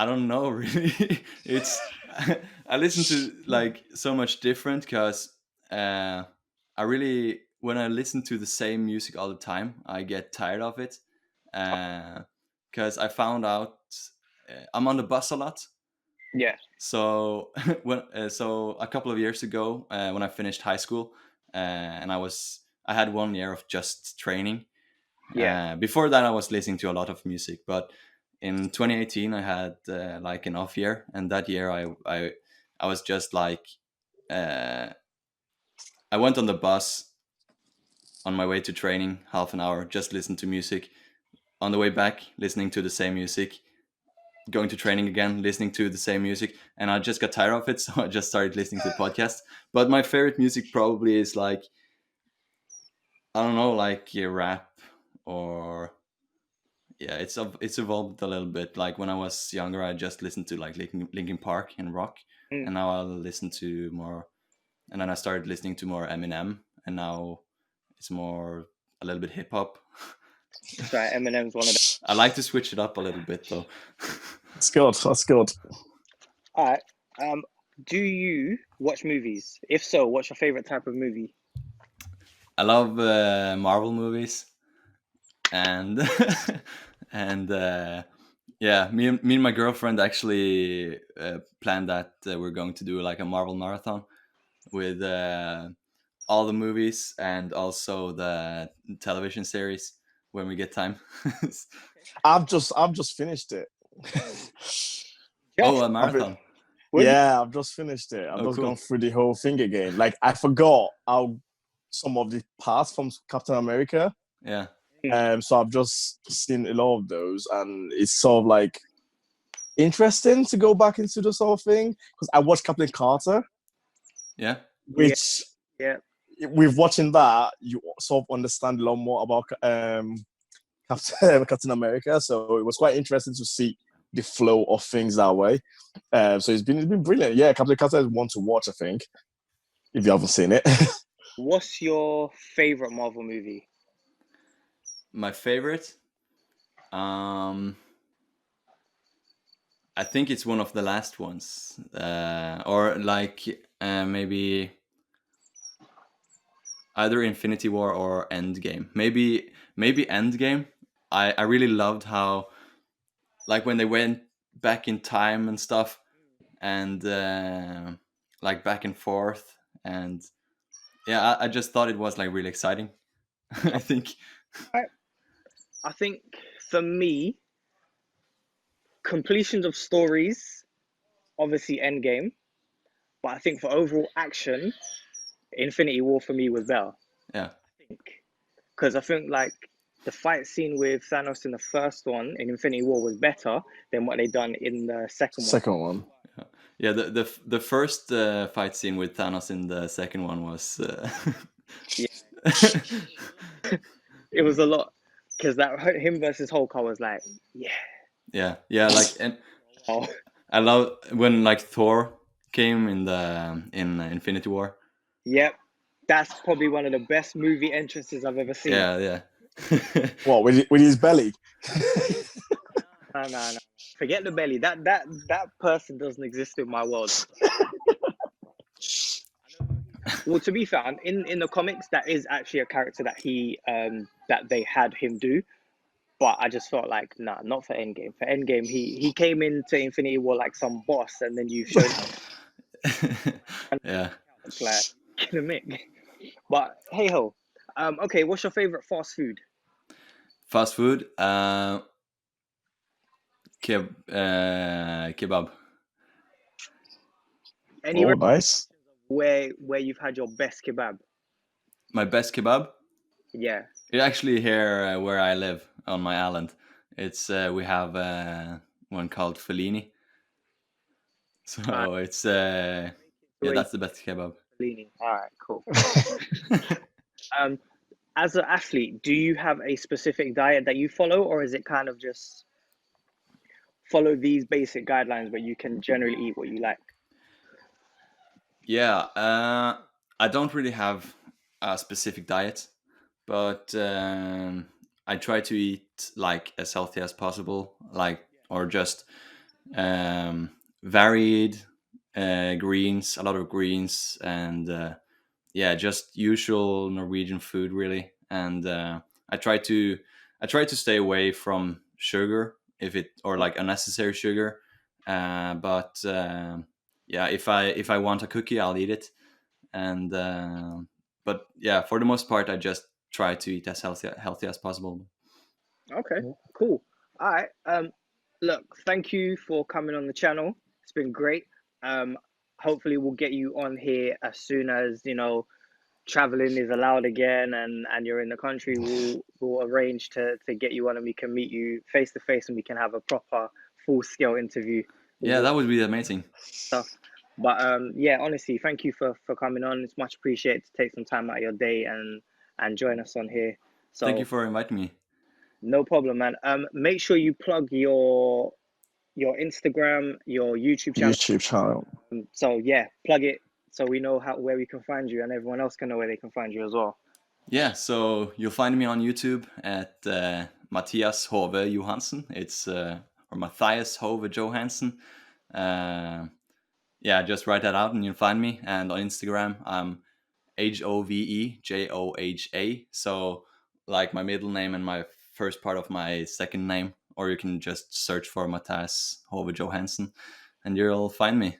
don't know really. It's I listen to like so much different because I really, when I listen to the same music all the time, I get tired of it. Because I found out I'm on the bus a lot. Yeah. So so a couple of years ago, when I finished high school, and I had 1 year of just training. Yeah. Before that, I was listening to a lot of music, but in 2018, I had like an off year, and that year I was just like I went on the bus on my way to training, half an hour, just listen to music. On the way back, listening to the same music. Going to training again, listening to the same music, and I just got tired of it, so I just started listening to podcast. But my favorite music probably is like, I don't know, like rap, or yeah, it's evolved a little bit. Like when I was younger, I just listened to like Linkin Park and rock, Mm. and now I'll listen to more. And then I started listening to more Eminem, and now it's more a little bit hip hop. So Eminem's one of them. I like to switch it up a little bit though. That's good. That's good. All right. Do you watch movies? If so, what's your favorite type of movie? I love Marvel movies, and and yeah, me and my girlfriend actually planned that we're going to do like a Marvel marathon with all the movies and also the television series when we get time. I've just finished it. Oh, a Just marathon. Yeah, I've just finished it. I've Oh, just cool. gone through the whole thing again. Like I forgot how some of the parts from Captain America. Yeah, So I've just seen a lot of those, and it's sort of like interesting to go back into the sort of thing because I watched Captain Carter, yeah, which yeah. with watching that you sort of understand a lot more about Captain America. So it was quite interesting to see the flow of things that way. So it's been brilliant. Yeah, Captain Carter is one to watch, I think, if you haven't seen it. What's your favorite Marvel movie? my favorite. I think it's one of the last ones, or like maybe either Infinity War or Endgame. Maybe Endgame. I really loved how, like when they went back in time and stuff, and like back and forth, and yeah, I just thought it was like really exciting. I think. I think for me, completions of stories, obviously Endgame, but I think for overall action, Infinity War for me was better. Yeah. Because I think like the fight scene with Thanos in the first one in Infinity War was better than what they done in the second one. Second one. Yeah, the first fight scene with Thanos in the second one was. It was a lot because that him versus Hulk, I was like, yeah. yeah, like, and Oh, I love when like Thor came in the in Infinity War. yep. That's probably one of the best movie entrances I've ever seen. Yeah. What with his belly? No. Forget the belly. That person doesn't exist in my world. Well, to be fair, in the comics, that is actually a character that he that they had him do. But I just felt like, nah, not for Endgame. For Endgame, he came into Infinity War like some boss, and then you showed Yeah. like kill him. But hey ho, okay, what's your favorite fast food? Fast food. Kebab. Any Oh, nice. where you've had your best kebab? My best kebab. Yeah. It's actually here where I live on my island. It's we have one called Fellini. So it's yeah, that's the best kebab. Fellini. All right, cool. As an athlete, do you have a specific diet that you follow, or is it kind of just follow these basic guidelines where you can generally eat what you like? Yeah, I don't really have a specific diet, but I try to eat like as healthy as possible, like, or just varied greens, a lot of greens, and yeah, just usual Norwegian food really. And I try to stay away from sugar if it, or like unnecessary sugar. But yeah, if I want a cookie, I'll eat it. And but yeah, for the most part, I just try to eat as healthy as possible. Okay, cool. All right. Look, thank you for coming on the channel. It's been great. Hopefully we'll get you on here as soon as, traveling is allowed again and you're in the country, we'll arrange to get you on and we can meet you face to face and we can have a proper full scale interview with Yeah, all that would be amazing. stuff. But yeah, honestly, thank you for coming on. It's much appreciated to take some time out of your day and join us on here. Thank you So for inviting me. no problem, man. Make sure you plug your Instagram, your YouTube channel. YouTube channel. So yeah, plug it so we know where we can find you and everyone else can know where they can find you as well. Yeah, so you'll find me on YouTube at MATHIAS Hove Johansen. It's or MATHIAS Hove Johansen. Yeah, just write that out and you'll find me. And on Instagram, I'm HOVEJOHA. So like my middle name and my first part of my second name. Or you can just search for MATHIAS Hove Johansen and you'll find me.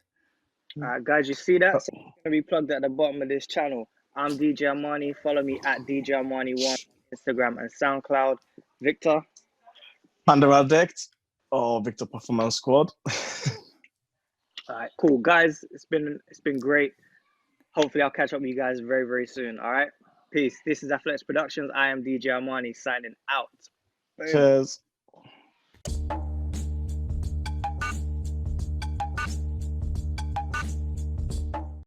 Guys, you see that? So it's gonna be plugged at the bottom of this channel. I'm DJ Armani. Follow me at DJ Armani1, Instagram and SoundCloud. Victor. Under Addict or Victor Performance Squad. All right, cool, guys. It's been great. Hopefully, I'll catch up with you guys very, very soon. All right, peace. This is Athletics Productionz. I am DJ Armani signing out. Boom. Cheers.